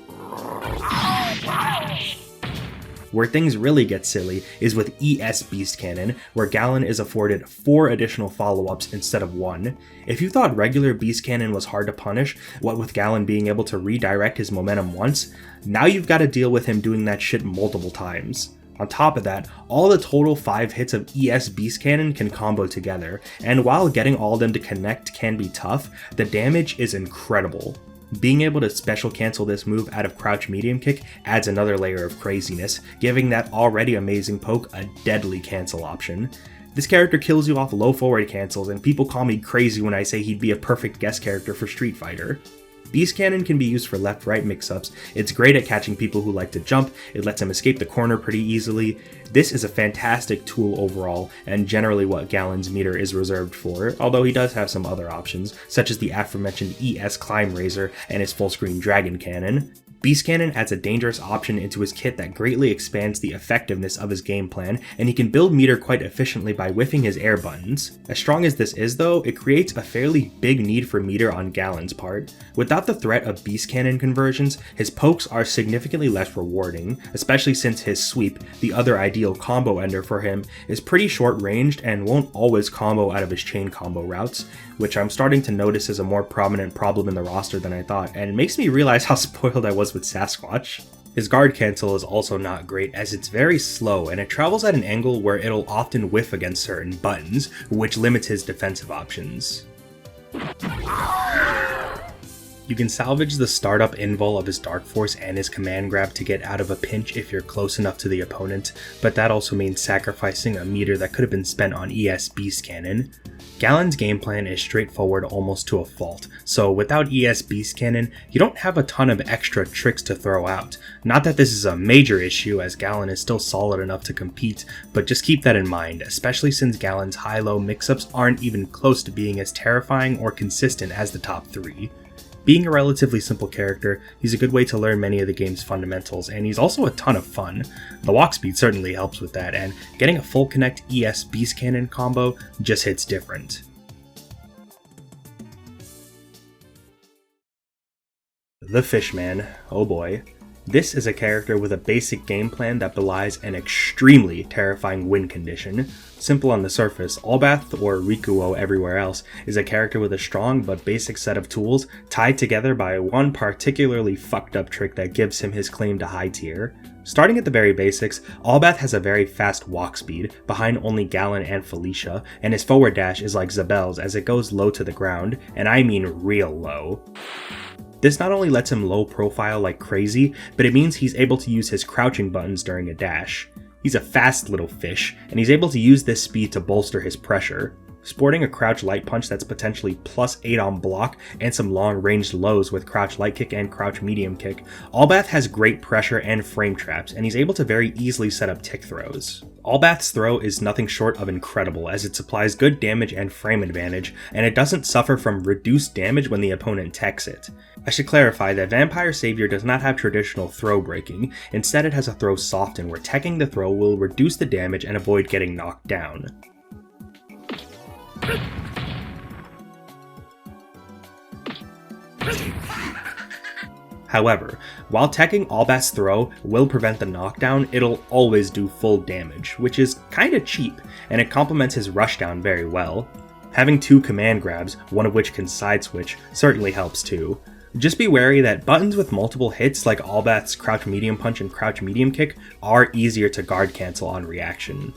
Where things really get silly is with ES Beast Cannon, where Galen is afforded 4 additional follow-ups instead of 1. If you thought regular Beast Cannon was hard to punish, what with Galen being able to redirect his momentum once, now you've got to deal with him doing that shit multiple times. On top of that, all the total 5 hits of ES Beast Cannon can combo together, and while getting all of them to connect can be tough, the damage is incredible. Being able to special cancel this move out of crouch medium kick adds another layer of craziness, giving that already amazing poke a deadly cancel option. This character kills you off low forward cancels, and people call me crazy when I say he'd be a perfect guest character for Street Fighter. Beast Cannon can be used for left-right mix-ups. It's great at catching people who like to jump, it lets him escape the corner pretty easily. This is a fantastic tool overall, and generally what Galen's meter is reserved for, although he does have some other options, such as the aforementioned ES Climb Razor and his full-screen Dragon Cannon. Beast Cannon adds a dangerous option into his kit that greatly expands the effectiveness of his game plan, and he can build meter quite efficiently by whiffing his air buttons. As strong as this is though, it creates a fairly big need for meter on Galen's part. Without the threat of Beast Cannon conversions, his pokes are significantly less rewarding, especially since his sweep, the other ideal combo ender for him, is pretty short ranged and won't always combo out of his chain combo routes, which I'm starting to notice is a more prominent problem in the roster than I thought, and it makes me realize how spoiled I was with Sasquatch. His guard cancel is also not great as it's very slow and it travels at an angle where it'll often whiff against certain buttons, which limits his defensive options. You can salvage the startup invul of his Dark Force and his command grab to get out of a pinch if you're close enough to the opponent, but that also means sacrificing a meter that could have been spent on ES Beast Cannon. Galen's game plan is straightforward almost to a fault, so without ES Beast Cannon, you don't have a ton of extra tricks to throw out. Not that this is a major issue as Galen is still solid enough to compete, but just keep that in mind, especially since Galen's high-low mix-ups aren't even close to being as terrifying or consistent as the top 3. Being a relatively simple character, he's a good way to learn many of the game's fundamentals, and he's also a ton of fun. The walk speed certainly helps with that, and getting a full connect ES Beast Cannon combo just hits different. The Fishman, oh boy. This is a character with a basic game plan that belies an extremely terrifying win condition. Simple on the surface, Aulbath, or Rikuo everywhere else, is a character with a strong but basic set of tools tied together by one particularly fucked up trick that gives him his claim to high tier. Starting at the very basics, Aulbath has a very fast walk speed, behind only Galen and Felicia, and his forward dash is like Zabel's as it goes low to the ground, and I mean real low. This not only lets him low profile like crazy, but it means he's able to use his crouching buttons during a dash. He's a fast little fish, and he's able to use this speed to bolster his pressure. Sporting a crouch light punch that's potentially +8 on block and some long ranged lows with crouch light kick and crouch medium kick, Aulbath has great pressure and frame traps, and he's able to very easily set up tick throws. Aulbath's throw is nothing short of incredible, as it supplies good damage and frame advantage, and it doesn't suffer from reduced damage when the opponent techs it. I should clarify that Vampire Savior does not have traditional throw breaking, instead it has a throw soften where teching the throw will reduce the damage and avoid getting knocked down. However, while teching Aulbath's throw will prevent the knockdown, it'll always do full damage, which is kinda cheap, and it complements his rushdown very well. Having 2 command grabs, one of which can side switch, certainly helps too. Just be wary that buttons with multiple hits like Aulbath's crouch medium punch and crouch medium kick are easier to guard cancel on reaction.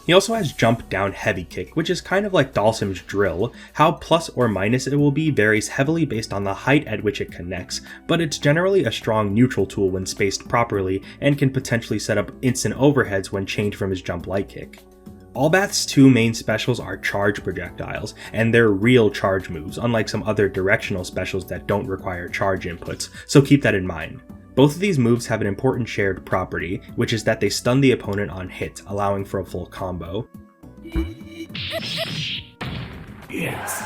He also has jump down heavy kick, which is kind of like Dalsim's drill. How plus or minus it will be varies heavily based on the height at which it connects, but it's generally a strong neutral tool when spaced properly and can potentially set up instant overheads when changed from his jump light kick. Aulbath's 2 main specials are charge projectiles, and they're real charge moves, unlike some other directional specials that don't require charge inputs, so keep that in mind. Both of these moves have an important shared property, which is that they stun the opponent on hit, allowing for a full combo. Yes.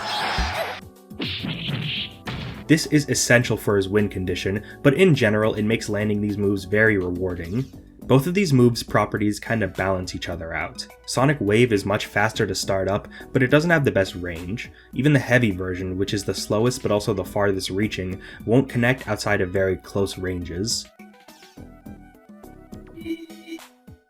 This is essential for his win condition, but in general it makes landing these moves very rewarding. Both of these moves' properties kind of balance each other out. Sonic Wave is much faster to start up, but it doesn't have the best range. Even the heavy version, which is the slowest but also the farthest reaching, won't connect outside of very close ranges.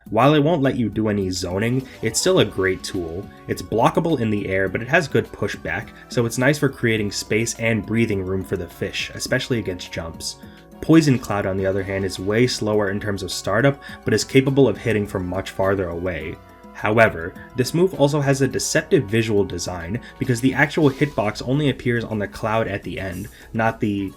While it won't let you do any zoning, it's still a great tool. It's blockable in the air, but it has good pushback, so it's nice for creating space and breathing room for the fish, especially against jumps. Poison Cloud, on the other hand, is way slower in terms of startup, but is capable of hitting from much farther away. However, this move also has a deceptive visual design, because the actual hitbox only appears on the cloud at the end, not the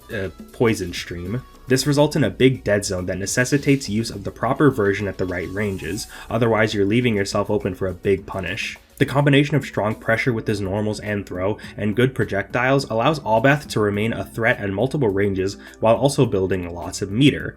poison stream. This results in a big dead zone that necessitates use of the proper version at the right ranges, otherwise you're leaving yourself open for a big punish. The combination of strong pressure with his normals and throw, and good projectiles allows Aulbath to remain a threat at multiple ranges while also building lots of meter.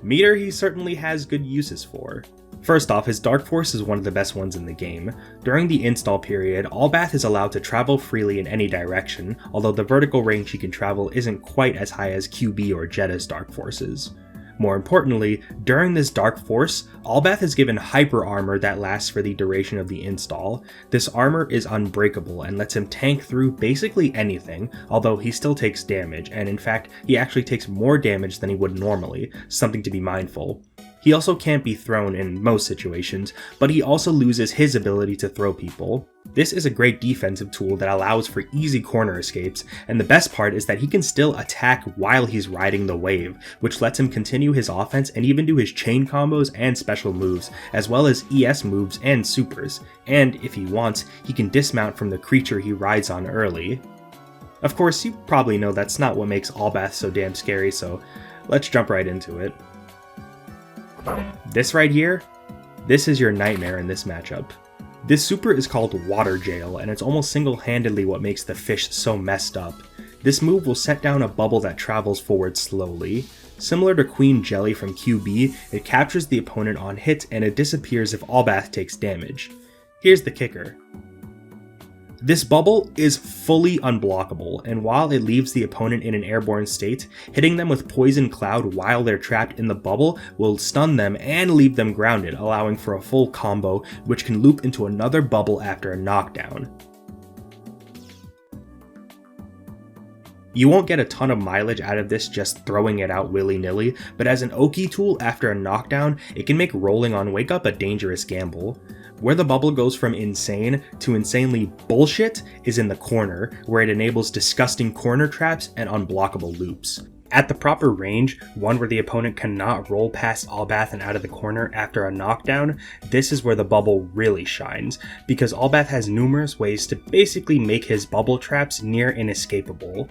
Meter he certainly has good uses for. First off, his Dark Force is one of the best ones in the game. During the install period, Aulbath is allowed to travel freely in any direction, although the vertical range he can travel isn't quite as high as QB or Jetta's Dark Forces. More importantly, during this Dark Force, Aulbath is given hyper armor that lasts for the duration of the install. This armor is unbreakable and lets him tank through basically anything, although he still takes damage, and in fact, he actually takes more damage than he would normally, something to be mindful. He also can't be thrown in most situations, but he also loses his ability to throw people. This is a great defensive tool that allows for easy corner escapes, and the best part is that he can still attack while he's riding the wave, which lets him continue his offense and even do his chain combos and special moves, as well as ES moves and supers, and if he wants, he can dismount from the creature he rides on early. Of course, you probably know that's not what makes Aulbath so damn scary, so let's jump right into it. This right here, this is your nightmare in this matchup. This super is called Water Jail, and it's almost single-handedly what makes the fish so messed up. This move will set down a bubble that travels forward slowly. Similar to Queen Jelly from QB, it captures the opponent on hit and it disappears if Aulbath takes damage. Here's the kicker. This bubble is fully unblockable, and while it leaves the opponent in an airborne state, hitting them with Poison Cloud while they're trapped in the bubble will stun them and leave them grounded, allowing for a full combo, which can loop into another bubble after a knockdown. You won't get a ton of mileage out of this just throwing it out willy-nilly, but as an Oki tool after a knockdown, it can make rolling on Wake Up a dangerous gamble. Where the bubble goes from insane to insanely bullshit is in the corner, where it enables disgusting corner traps and unblockable loops. At the proper range, one where the opponent cannot roll past Aulbath and out of the corner after a knockdown, this is where the bubble really shines, because Aulbath has numerous ways to basically make his bubble traps near inescapable.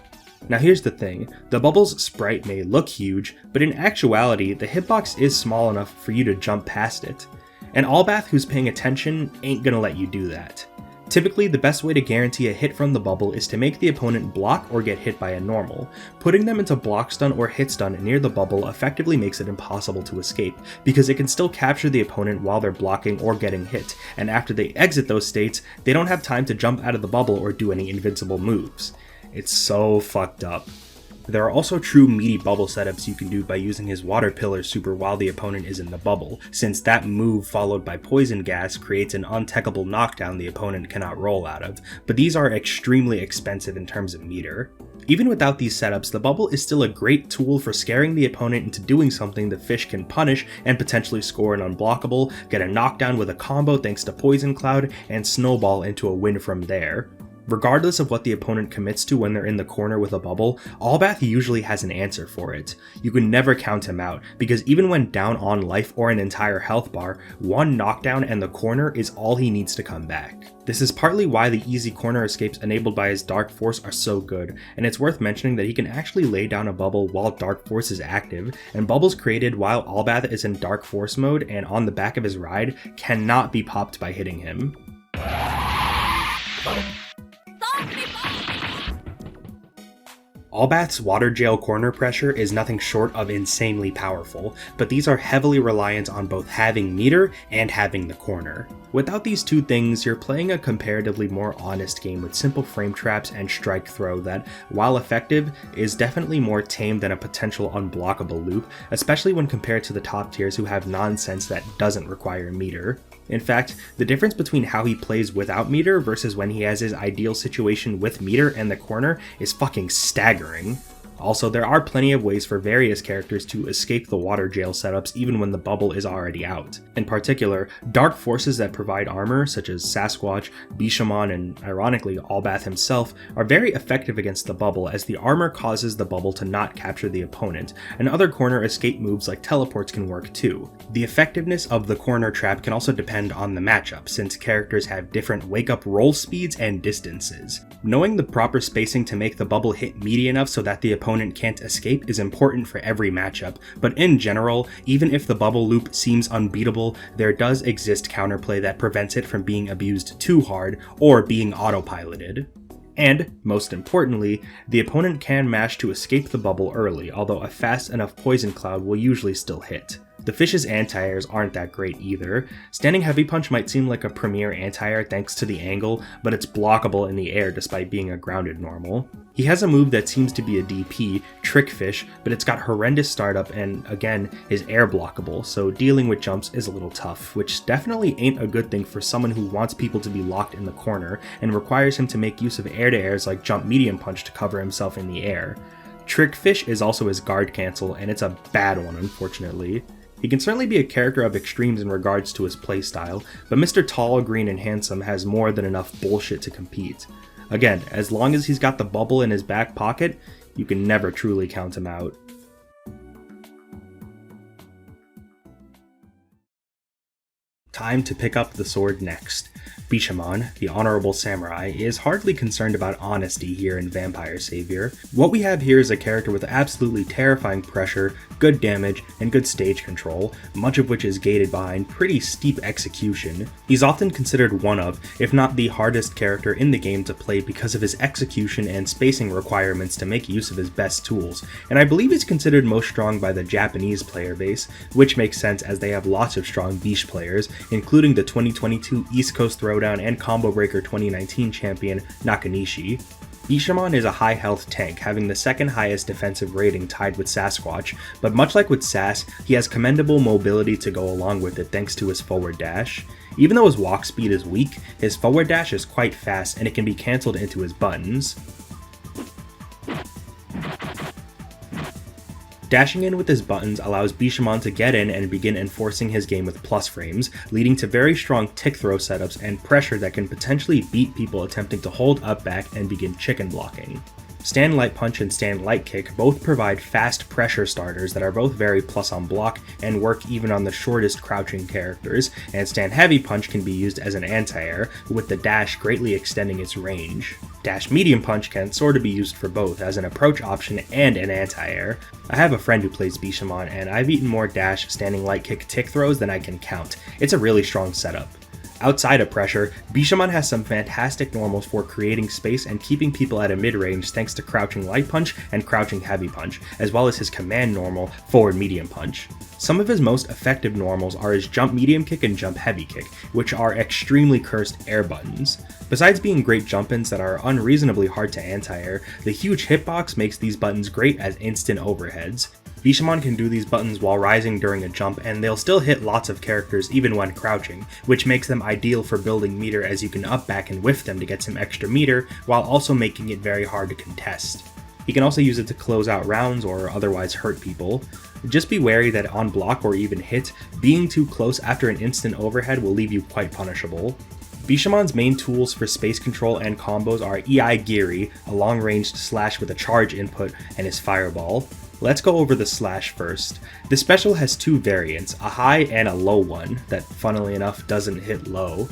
Now here's the thing, the bubble's sprite may look huge, but in actuality, the hitbox is small enough for you to jump past it. An Aulbath who's paying attention ain't gonna let you do that. Typically, the best way to guarantee a hit from the bubble is to make the opponent block or get hit by a normal. Putting them into block stun or hit stun near the bubble effectively makes it impossible to escape, because it can still capture the opponent while they're blocking or getting hit, and after they exit those states, they don't have time to jump out of the bubble or do any invincible moves. It's so fucked up. There are also true meaty bubble setups you can do by using his water pillar super while the opponent is in the bubble, since that move followed by poison gas creates an untechable knockdown the opponent cannot roll out of, but these are extremely expensive in terms of meter. Even without these setups, the bubble is still a great tool for scaring the opponent into doing something the fish can punish and potentially score an unblockable, get a knockdown with a combo thanks to Poison Cloud, and snowball into a win from there. Regardless of what the opponent commits to when they're in the corner with a bubble, Aulbath usually has an answer for it. You can never count him out, because even when down on life or an entire health bar, one knockdown and the corner is all he needs to come back. This is partly why the easy corner escapes enabled by his Dark Force are so good, and it's worth mentioning that he can actually lay down a bubble while Dark Force is active, and bubbles created while Aulbath is in Dark Force mode and on the back of his ride cannot be popped by hitting him. Aulbath's water jail corner pressure is nothing short of insanely powerful, but these are heavily reliant on both having meter and having the corner. Without these two things, you're playing a comparatively more honest game with simple frame traps and strike throw that, while effective, is definitely more tame than a potential unblockable loop, especially when compared to the top tiers who have nonsense that doesn't require meter. In fact, the difference between how he plays without meter versus when he has his ideal situation with meter and the corner is fucking staggering. Also, there are plenty of ways for various characters to escape the water jail setups even when the bubble is already out. In particular, dark forces that provide armor, such as Sasquatch, Bishamon, and ironically Aulbath himself, are very effective against the bubble as the armor causes the bubble to not capture the opponent, and other corner escape moves like teleports can work too. The effectiveness of the corner trap can also depend on the matchup, since characters have different wake-up roll speeds and distances. Knowing the proper spacing to make the bubble hit meaty enough so that the opponent can't escape is important for every matchup, but in general, even if the bubble loop seems unbeatable, there does exist counterplay that prevents it from being abused too hard or being autopiloted. And, most importantly, the opponent can mash to escape the bubble early, although a fast enough poison cloud will usually still hit. The fish's anti-airs aren't that great either. Standing heavy punch might seem like a premier anti-air thanks to the angle, but it's blockable in the air despite being a grounded normal. He has a move that seems to be a DP, Trick Fish, but it's got horrendous startup and, again, is air blockable, so dealing with jumps is a little tough, which definitely ain't a good thing for someone who wants people to be locked in the corner and requires him to make use of air-to-airs like Jump Medium Punch to cover himself in the air. Trick Fish is also his guard cancel, and it's a bad one, unfortunately. He can certainly be a character of extremes in regards to his playstyle, but Mr. Tall, Green, and Handsome has more than enough bullshit to compete. Again, as long as he's got the bubble in his back pocket, you can never truly count him out. Time to pick up the sword next. Bishamon, the Honorable Samurai, is hardly concerned about honesty here in Vampire Savior. What we have here is a character with absolutely terrifying pressure, good damage, and good stage control, much of which is gated behind pretty steep execution. He's often considered one of, if not the hardest character in the game to play because of his execution and spacing requirements to make use of his best tools, and I believe he's considered most strong by the Japanese player base, which makes sense as they have lots of strong Bish players, including the 2022 East Coast Throwdown and Combo Breaker 2019 champion Nakanishi. Bishamon is a high health tank, having the second highest defensive rating tied with Sasquatch, but much like with Sass, he has commendable mobility to go along with it thanks to his forward dash. Even though his walk speed is weak, his forward dash is quite fast and it can be cancelled into his buttons. Dashing in with his buttons allows Bishamon to get in and begin enforcing his game with plus frames, leading to very strong tick throw setups and pressure that can potentially beat people attempting to hold up back and begin chicken blocking. Stand Light Punch and Stand Light Kick both provide fast pressure starters that are both very plus on block and work even on the shortest crouching characters, and Stand Heavy Punch can be used as an anti-air, with the dash greatly extending its range. Dash Medium Punch can sort of be used for both as an approach option and an anti-air. I have a friend who plays Bishamon and I've eaten more dash, Standing Light Kick tick throws than I can count. It's a really strong setup. Outside of pressure, Bishamon has some fantastic normals for creating space and keeping people at a mid-range thanks to crouching light punch and crouching heavy punch, as well as his command normal, forward medium punch. Some of his most effective normals are his jump medium kick and jump heavy kick, which are extremely cursed air buttons. Besides being great jump-ins that are unreasonably hard to anti-air, the huge hitbox makes these buttons great as instant overheads. Bishamon can do these buttons while rising during a jump, and they'll still hit lots of characters even when crouching, which makes them ideal for building meter as you can up back and whiff them to get some extra meter, while also making it very hard to contest. You can also use it to close out rounds or otherwise hurt people. Just be wary that on block or even hit, being too close after an instant overhead will leave you quite punishable. Bishamon's main tools for space control and combos are EI Giri, a long-ranged slash with a charge input, and his fireball. Let's go over the slash first. The special has two variants, a high and a low one, that funnily enough doesn't hit low.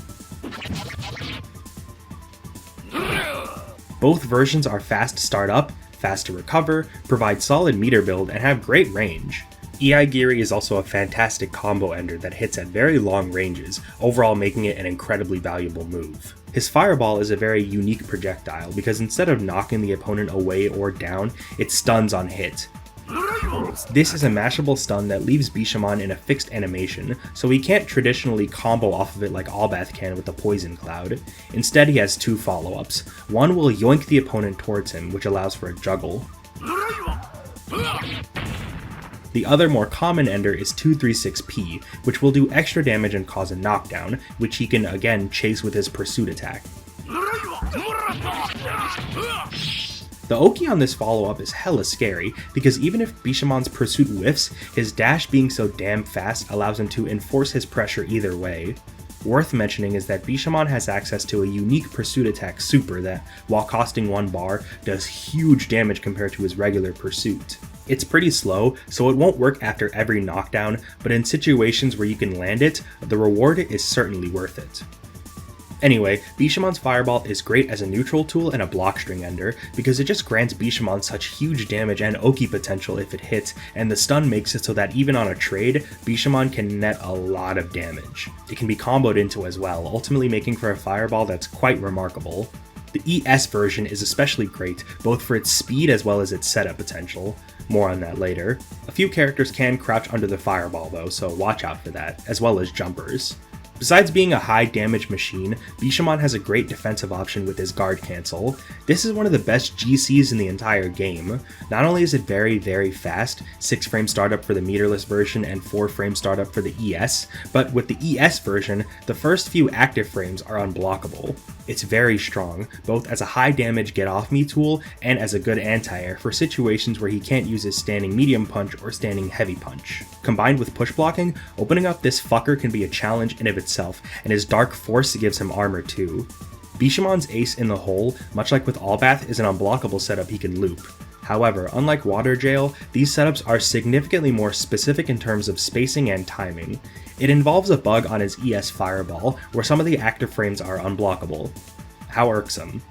Both versions are fast to start up, fast to recover, provide solid meter build, and have great range. EI Giri is also a fantastic combo ender that hits at very long ranges, overall making it an incredibly valuable move. His fireball is a very unique projectile because instead of knocking the opponent away or down, it stuns on hit. This is a mashable stun that leaves Bishamon in a fixed animation, so he can't traditionally combo off of it like Aulbath can with the Poison Cloud. Instead, he has two follow-ups. One will yoink the opponent towards him, which allows for a juggle. The other more common ender is 236P, which will do extra damage and cause a knockdown, which he can again chase with his pursuit attack. The Oki on this follow-up is hella scary, because even if Bishamon's pursuit whiffs, his dash being so damn fast allows him to enforce his pressure either way. Worth mentioning is that Bishamon has access to a unique pursuit attack super that, while costing 1 bar, does huge damage compared to his regular pursuit. It's pretty slow, so it won't work after every knockdown, but in situations where you can land it, the reward is certainly worth it. Anyway, Bishamon's Fireball is great as a neutral tool and a block string ender, because it just grants Bishamon such huge damage and Oki potential if it hits, and the stun makes it so that even on a trade, Bishamon can net a lot of damage. It can be comboed into as well, ultimately making for a Fireball that's quite remarkable. The ES version is especially great, both for its speed as well as its setup potential. More on that later. A few characters can crouch under the Fireball though, so watch out for that, as well as jumpers. Besides being a high damage machine, Bishamon has a great defensive option with his guard cancel. This is one of the best GCs in the entire game. Not only is it very, very fast, 6 frame startup for the meterless version and 4 frame startup for the ES, but with the ES version, the first few active frames are unblockable. It's very strong, both as a high damage get off me tool and as a good anti-air for situations where he can't use his standing medium punch or standing heavy punch. Combined with push blocking, opening up this fucker can be a challenge in of itself, and his Dark Force gives him armor too. Bishamon's ace in the hole, much like with Aulbath, is an unblockable setup he can loop. However, unlike Water Jail, these setups are significantly more specific in terms of spacing and timing. It involves a bug on his ES Fireball, where some of the active frames are unblockable. How irksome.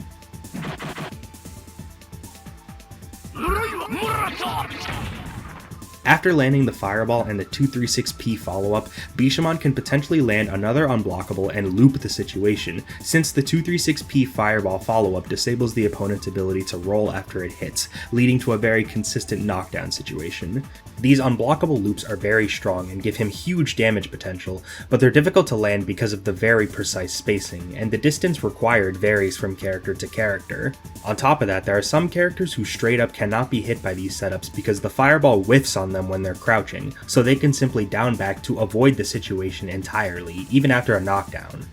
After landing the Fireball and the 236P follow-up, Bishamon can potentially land another unblockable and loop the situation, since the 236P Fireball follow-up disables the opponent's ability to roll after it hits, leading to a very consistent knockdown situation. These unblockable loops are very strong and give him huge damage potential, but they're difficult to land because of the very precise spacing, and the distance required varies from character to character. On top of that, there are some characters who straight up cannot be hit by these setups because the Fireball whiffs on them when they're crouching, so they can simply down back to avoid the situation entirely, even after a knockdown.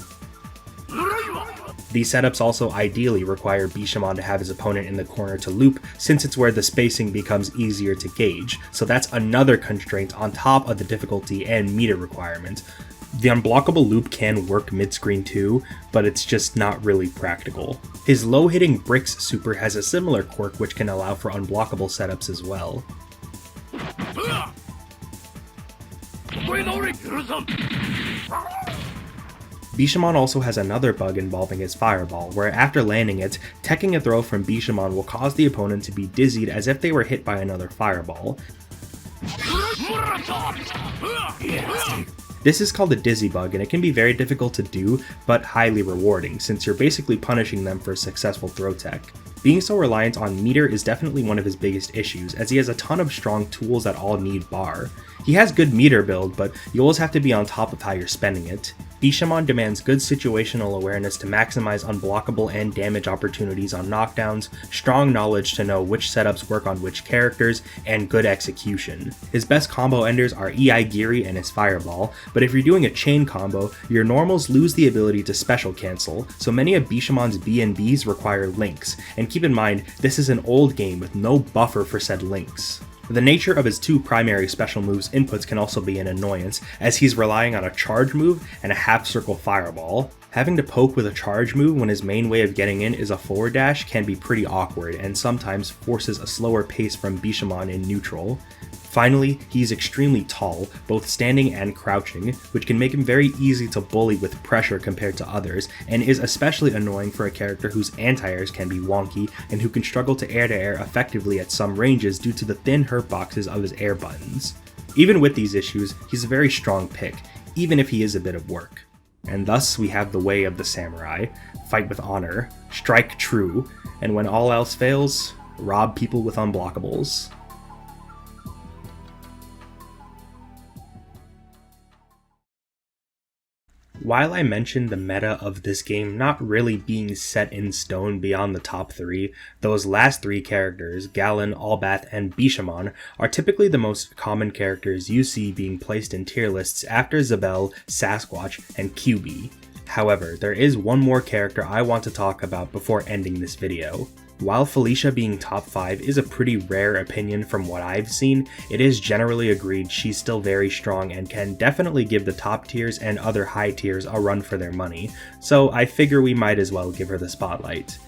These setups also ideally require Bishamon to have his opponent in the corner to loop, since it's where the spacing becomes easier to gauge, so that's another constraint on top of the difficulty and meter requirement. The unblockable loop can work mid-screen too, but it's just not really practical. His low-hitting Bricks super has a similar quirk which can allow for unblockable setups as well. Bishamon also has another bug involving his Fireball, where after landing it, teching a throw from Bishamon will cause the opponent to be dizzied as if they were hit by another Fireball. This is called a dizzy bug, and it can be very difficult to do, but highly rewarding, since you're basically punishing them for a successful throw tech. Being so reliant on meter is definitely one of his biggest issues, as he has a ton of strong tools that all need bar. He has good meter build, but you always have to be on top of how you're spending it. Bishamon demands good situational awareness to maximize unblockable and damage opportunities on knockdowns, strong knowledge to know which setups work on which characters, and good execution. His best combo enders are EI Giri and his Fireball, but if you're doing a chain combo, your normals lose the ability to special cancel, so many of Bishamon's B&Bs require links, and keep in mind, this is an old game with no buffer for said links. The nature of his two primary special moves inputs can also be an annoyance, as he's relying on a charge move and a half circle fireball. Having to poke with a charge move when his main way of getting in is a forward dash can be pretty awkward and sometimes forces a slower pace from Bishamon in neutral. Finally, he's extremely tall, both standing and crouching, which can make him very easy to bully with pressure compared to others, and is especially annoying for a character whose anti-airs can be wonky and who can struggle to air effectively at some ranges due to the thin hurt boxes of his air buttons. Even with these issues, he's a very strong pick, even if he is a bit of work. And thus we have the way of the samurai: fight with honor, strike true, and when all else fails, rob people with unblockables. While I mentioned the meta of this game not really being set in stone beyond the top 3, those last 3 characters, Galen, Aulbath, and Bishamon, are typically the most common characters you see being placed in tier lists after Zabel, Sasquatch, and QB. However, there is one more character I want to talk about before ending this video. While Felicia being top 5 is a pretty rare opinion from what I've seen, it is generally agreed she's still very strong and can definitely give the top tiers and other high tiers a run for their money, so I figure we might as well give her the spotlight.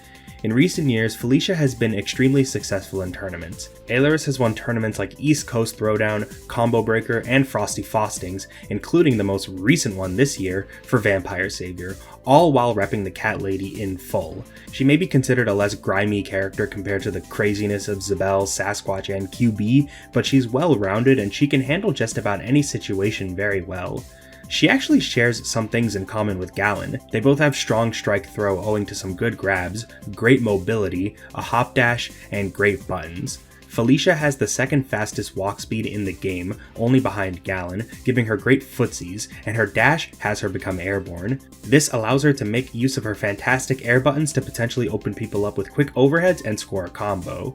In recent years, Felicia has been extremely successful in tournaments. Ailerus has won tournaments like East Coast Throwdown, Combo Breaker, and Frosty Faustings, including the most recent one this year for Vampire Savior, all while repping the Cat Lady in full. She may be considered a less grimy character compared to the craziness of Zabel, Sasquatch, and QB, but she's well-rounded and she can handle just about any situation very well. She actually shares some things in common with Galen. They both have strong strike throw owing to some good grabs, great mobility, a hop dash, and great buttons. Felicia has the second fastest walk speed in the game, only behind Galen, giving her great footsies, and her dash has her become airborne. This allows her to make use of her fantastic air buttons to potentially open people up with quick overheads and score a combo.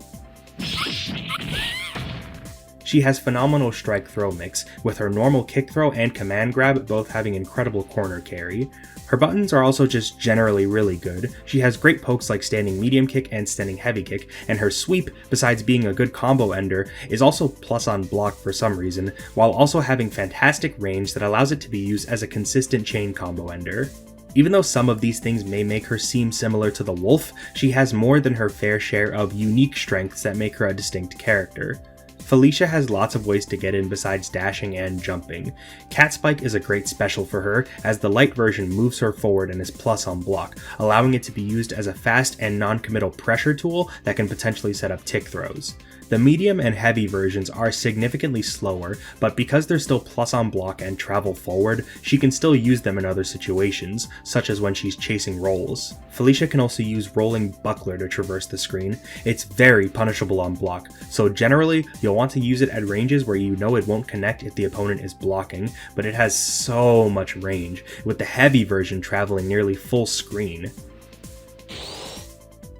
She has phenomenal strike throw mix, with her normal kick throw and command grab both having incredible corner carry. Her buttons are also just generally really good. She has great pokes like standing medium kick and standing heavy kick, and her sweep, besides being a good combo ender, is also plus on block for some reason, while also having fantastic range that allows it to be used as a consistent chain combo ender. Even though some of these things may make her seem similar to the Wolf, she has more than her fair share of unique strengths that make her a distinct character. Felicia has lots of ways to get in besides dashing and jumping. Cat Spike is a great special for her, as the light version moves her forward and is plus on block, allowing it to be used as a fast and non-committal pressure tool that can potentially set up tick throws. The medium and heavy versions are significantly slower, but because they're still plus on block and travel forward, she can still use them in other situations, such as when she's chasing rolls. Felicia can also use Rolling Buckler to traverse the screen. It's very punishable on block, so generally you'll want to use it at ranges where you know it won't connect if the opponent is blocking, but it has so much range, with the heavy version traveling nearly full screen.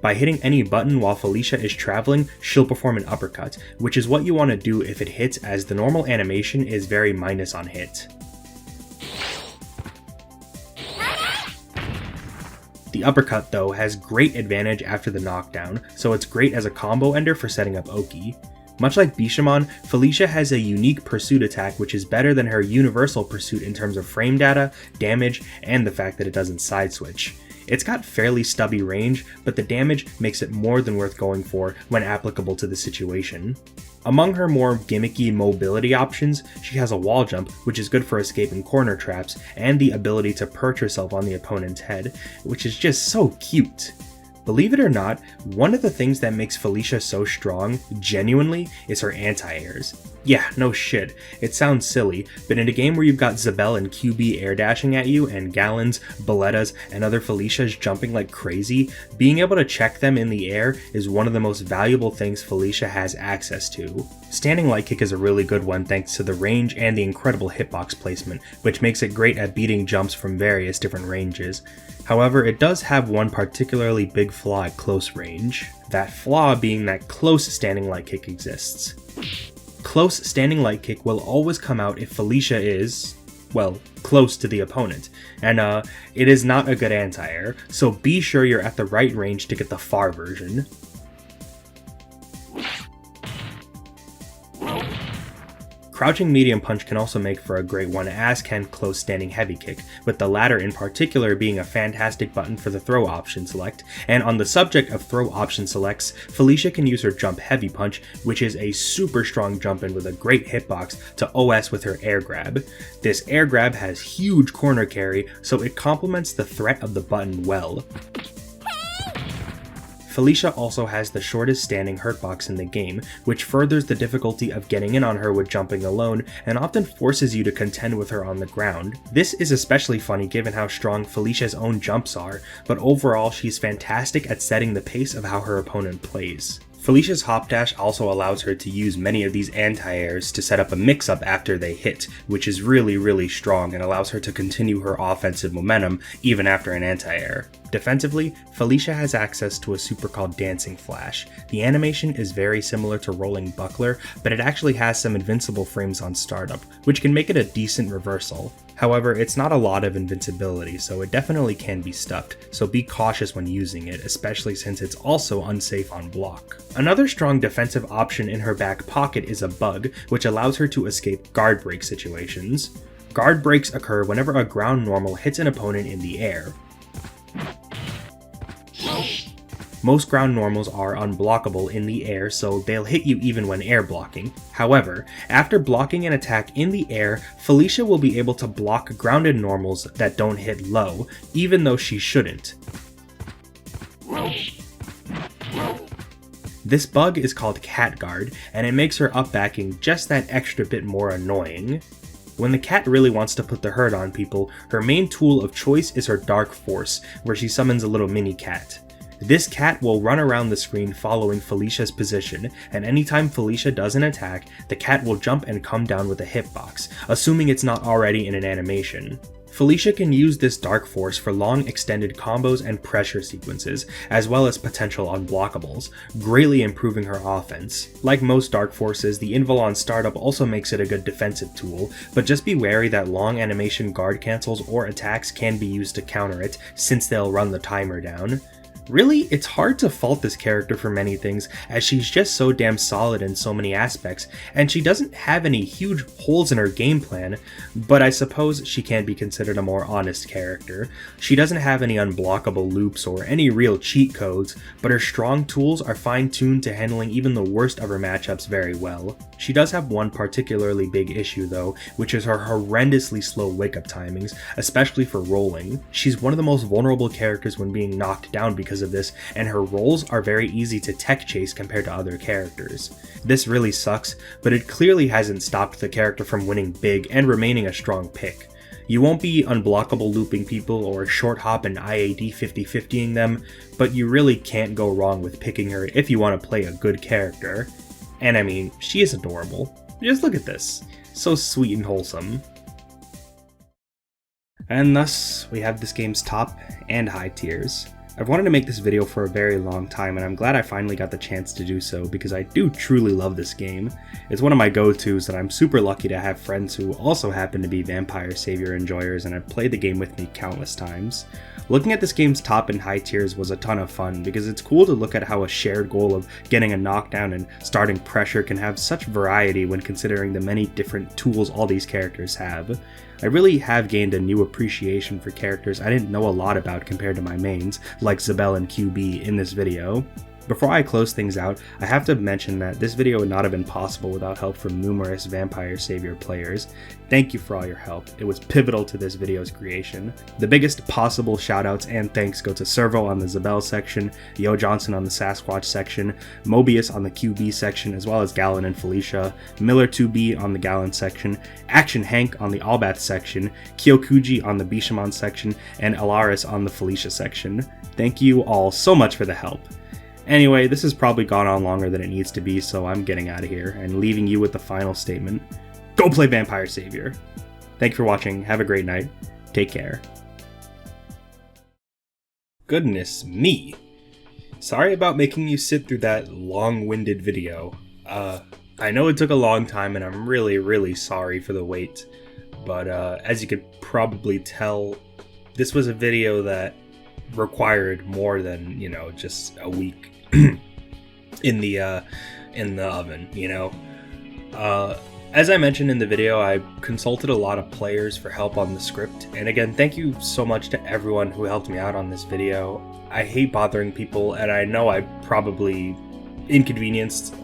By hitting any button while Felicia is traveling, she'll perform an uppercut, which is what you want to do if it hits, as the normal animation is very minus on hit. The uppercut, though, has great advantage after the knockdown, so it's great as a combo ender for setting up Oki. Much like Bishamon, Felicia has a unique pursuit attack which is better than her universal pursuit in terms of frame data, damage, and the fact that it doesn't side switch. It's got fairly stubby range, but the damage makes it more than worth going for when applicable to the situation. Among her more gimmicky mobility options, she has a wall jump, which is good for escaping corner traps, and the ability to perch herself on the opponent's head, which is just so cute. Believe it or not, one of the things that makes Felicia so strong, genuinely, is her anti-airs. Yeah, no shit, it sounds silly, but in a game where you've got Zabel and QB air dashing at you, and Gallons, Bolettas, and other Felicias jumping like crazy, being able to check them in the air is one of the most valuable things Felicia has access to. Standing light kick is a really good one thanks to the range and the incredible hitbox placement, which makes it great at beating jumps from various different ranges. However, it does have one particularly big flaw at close range, that flaw being that close standing light kick exists. Close standing light kick will always come out if Felicia is, well, close to the opponent, and it is not a good anti-air, so be sure you're at the right range to get the far version. Crouching medium punch can also make for a great one, as can close standing heavy kick, with the latter in particular being a fantastic button for the throw option select. And on the subject of throw option selects, Felicia can use her jump heavy punch, which is a super strong jump in with a great hitbox, to OS with her air grab. This air grab has huge corner carry, so it complements the threat of the button well. Felicia also has the shortest standing hurtbox in the game, which furthers the difficulty of getting in on her with jumping alone, and often forces you to contend with her on the ground. This is especially funny given how strong Felicia's own jumps are, but overall she's fantastic at setting the pace of how her opponent plays. Felicia's hop dash also allows her to use many of these anti-airs to set up a mix-up after they hit, which is really strong and allows her to continue her offensive momentum even after an anti-air. Defensively, Felicia has access to a super called Dancing Flash. The animation is very similar to Rolling Buckler, but it actually has some invincible frames on startup, which can make it a decent reversal. However, it's not a lot of invincibility, so it definitely can be stuffed, so be cautious when using it, especially since it's also unsafe on block. Another strong defensive option in her back pocket is a bug, which allows her to escape guard break situations. Guard breaks occur whenever a ground normal hits an opponent in the air. Most ground normals are unblockable in the air, so they'll hit you even when air blocking. However, after blocking an attack in the air, Felicia will be able to block grounded normals that don't hit low, even though she shouldn't. This bug is called Cat Guard, and it makes her upbacking just that extra bit more annoying. When the cat really wants to put the hurt on people, her main tool of choice is her Dark Force, where she summons a little mini cat. This cat will run around the screen following Felicia's position, and anytime Felicia does an attack, the cat will jump and come down with a hitbox, assuming it's not already in an animation. Felicia can use this Dark Force for long extended combos and pressure sequences, as well as potential unblockables, greatly improving her offense. Like most Dark Forces, the invul on startup also makes it a good defensive tool, but just be wary that long animation guard cancels or attacks can be used to counter it, since they'll run the timer down. Really, it's hard to fault this character for many things, as she's just so damn solid in so many aspects, and she doesn't have any huge holes in her game plan, but I suppose she can be considered a more honest character. She doesn't have any unblockable loops or any real cheat codes, but her strong tools are fine-tuned to handling even the worst of her matchups very well. She does have one particularly big issue though, which is her horrendously slow wake-up timings, especially for rolling. She's one of the most vulnerable characters when being knocked down because of this, and her rolls are very easy to tech chase compared to other characters. This really sucks, but it clearly hasn't stopped the character from winning big and remaining a strong pick. You won't be unblockable looping people or short hop and IAD 50-50ing them, but you really can't go wrong with picking her if you want to play a good character. And I mean, she is adorable. Just look at this. So sweet and wholesome. And thus, we have this game's top and high tiers. I've wanted to make this video for a very long time, and I'm glad I finally got the chance to do so because I do truly love this game. It's one of my go-tos, and I'm super lucky to have friends who also happen to be Vampire Savior enjoyers and have played the game with me countless times. Looking at this game's top and high tiers was a ton of fun because it's cool to look at how a shared goal of getting a knockdown and starting pressure can have such variety when considering the many different tools all these characters have. I really have gained a new appreciation for characters I didn't know a lot about compared to my mains, like Zabel and QB in this video. Before I close things out, I have to mention that this video would not have been possible without help from numerous Vampire Savior players. Thank you for all your help. It was pivotal to this video's creation. The biggest possible shoutouts and thanks go to Servo on the Zabel section, YoJohnson on the Sasquatch section, Mobius on the QB section, as well as Gallon and Felicia, Miller2B on the Gallon section, Action Hank on the Aulbath section, Kyokuji on the Bishamon section, and Alaris on the Felicia section. Thank you all so much for the help. Anyway, this has probably gone on longer than it needs to be, so I'm getting out of here and leaving you with the final statement. Go play Vampire Savior! Thank you for watching, have a great night, take care. Goodness me. Sorry about making you sit through that long-winded video. I know it took a long time and I'm really sorry for the wait, but as you could probably tell, this was a video that required more than, just a week in the oven, As I mentioned in the video, I consulted a lot of players for help on the script, and again, thank you so much to everyone who helped me out on this video. I hate bothering people, and I know I probably inconvenienced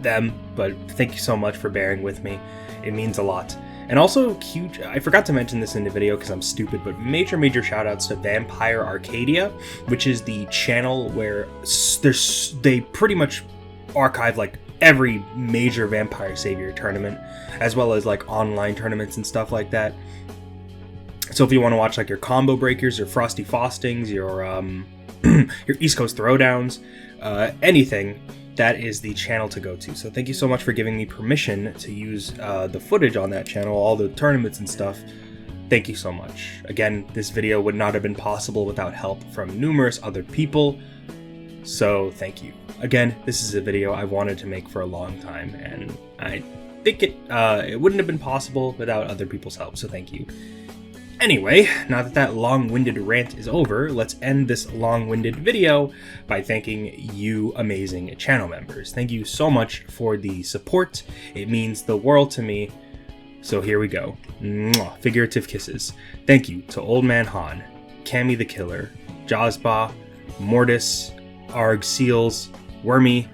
them, but thank you so much for bearing with me. It means a lot. And also, huge, I forgot to mention this in the video because I'm stupid, but major shoutouts to Vampire Arcadia, which is the channel where they pretty much archive like every major Vampire Savior tournament, as well as like online tournaments and stuff like that. So if you want to watch like your combo breakers, your frosty faustings, your your East Coast throwdowns, anything, that is the channel to go to. So thank you so much for giving me permission to use the footage on that channel, all the tournaments and stuff. Thank you so much. Again, this video would not have been possible without help from numerous other people, so thank you. Again, this is a video I wanted to make for a long time, and I think it wouldn't have been possible without other people's help, so thank you. Anyway, now that long-winded rant is over, let's end this long-winded video by thanking you amazing channel members. Thank you so much for the support. It means the world to me. So here we go. Mwah, figurative kisses. Thank you to Old Man Han, Cammy the Killer, Jazba, Mortis, Arg Seals, Wormy,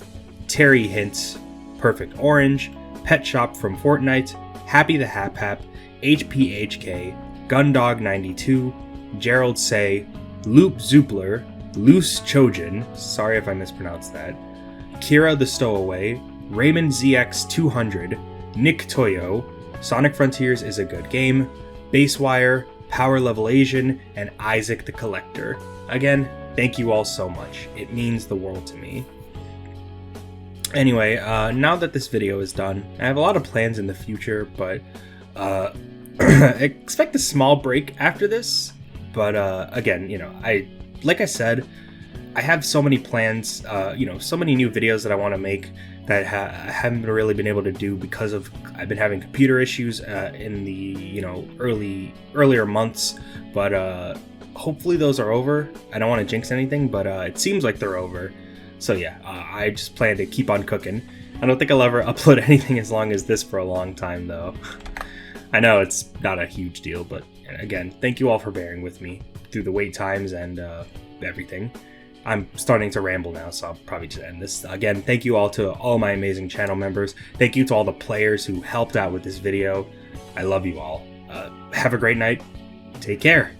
Terry Hints, Perfect Orange, Pet Shop from Fortnite, Happy the Hap Hap, HPHK, Gundog92, Gerald Say, Loop Zoopler, Loose Chojin, sorry if I mispronounced that, Kira the Stowaway, Raymond ZX200, Nick Toyo, Sonic Frontiers is a good game, Basewire, Power Level Asian, and Isaac the Collector. Again, thank you all so much. It means the world to me. Anyway, now that this video is done, I have a lot of plans in the future, but expect a small break after this, but again, like I said, I have so many plans, so many new videos that I want to make that I haven't really been able to do because I've been having computer issues in the earlier months, but hopefully those are over. I don't want to jinx anything, but it seems like they're over. So yeah, I just plan to keep on cooking. I don't think I'll ever upload anything as long as this for a long time though. I know it's not a huge deal, but again, thank you all for bearing with me through the wait times and everything. I'm starting to ramble now, so I'll probably just end this. Again, thank you all to all my amazing channel members. Thank you to all the players who helped out with this video. I love you all. Have a great night. Take care.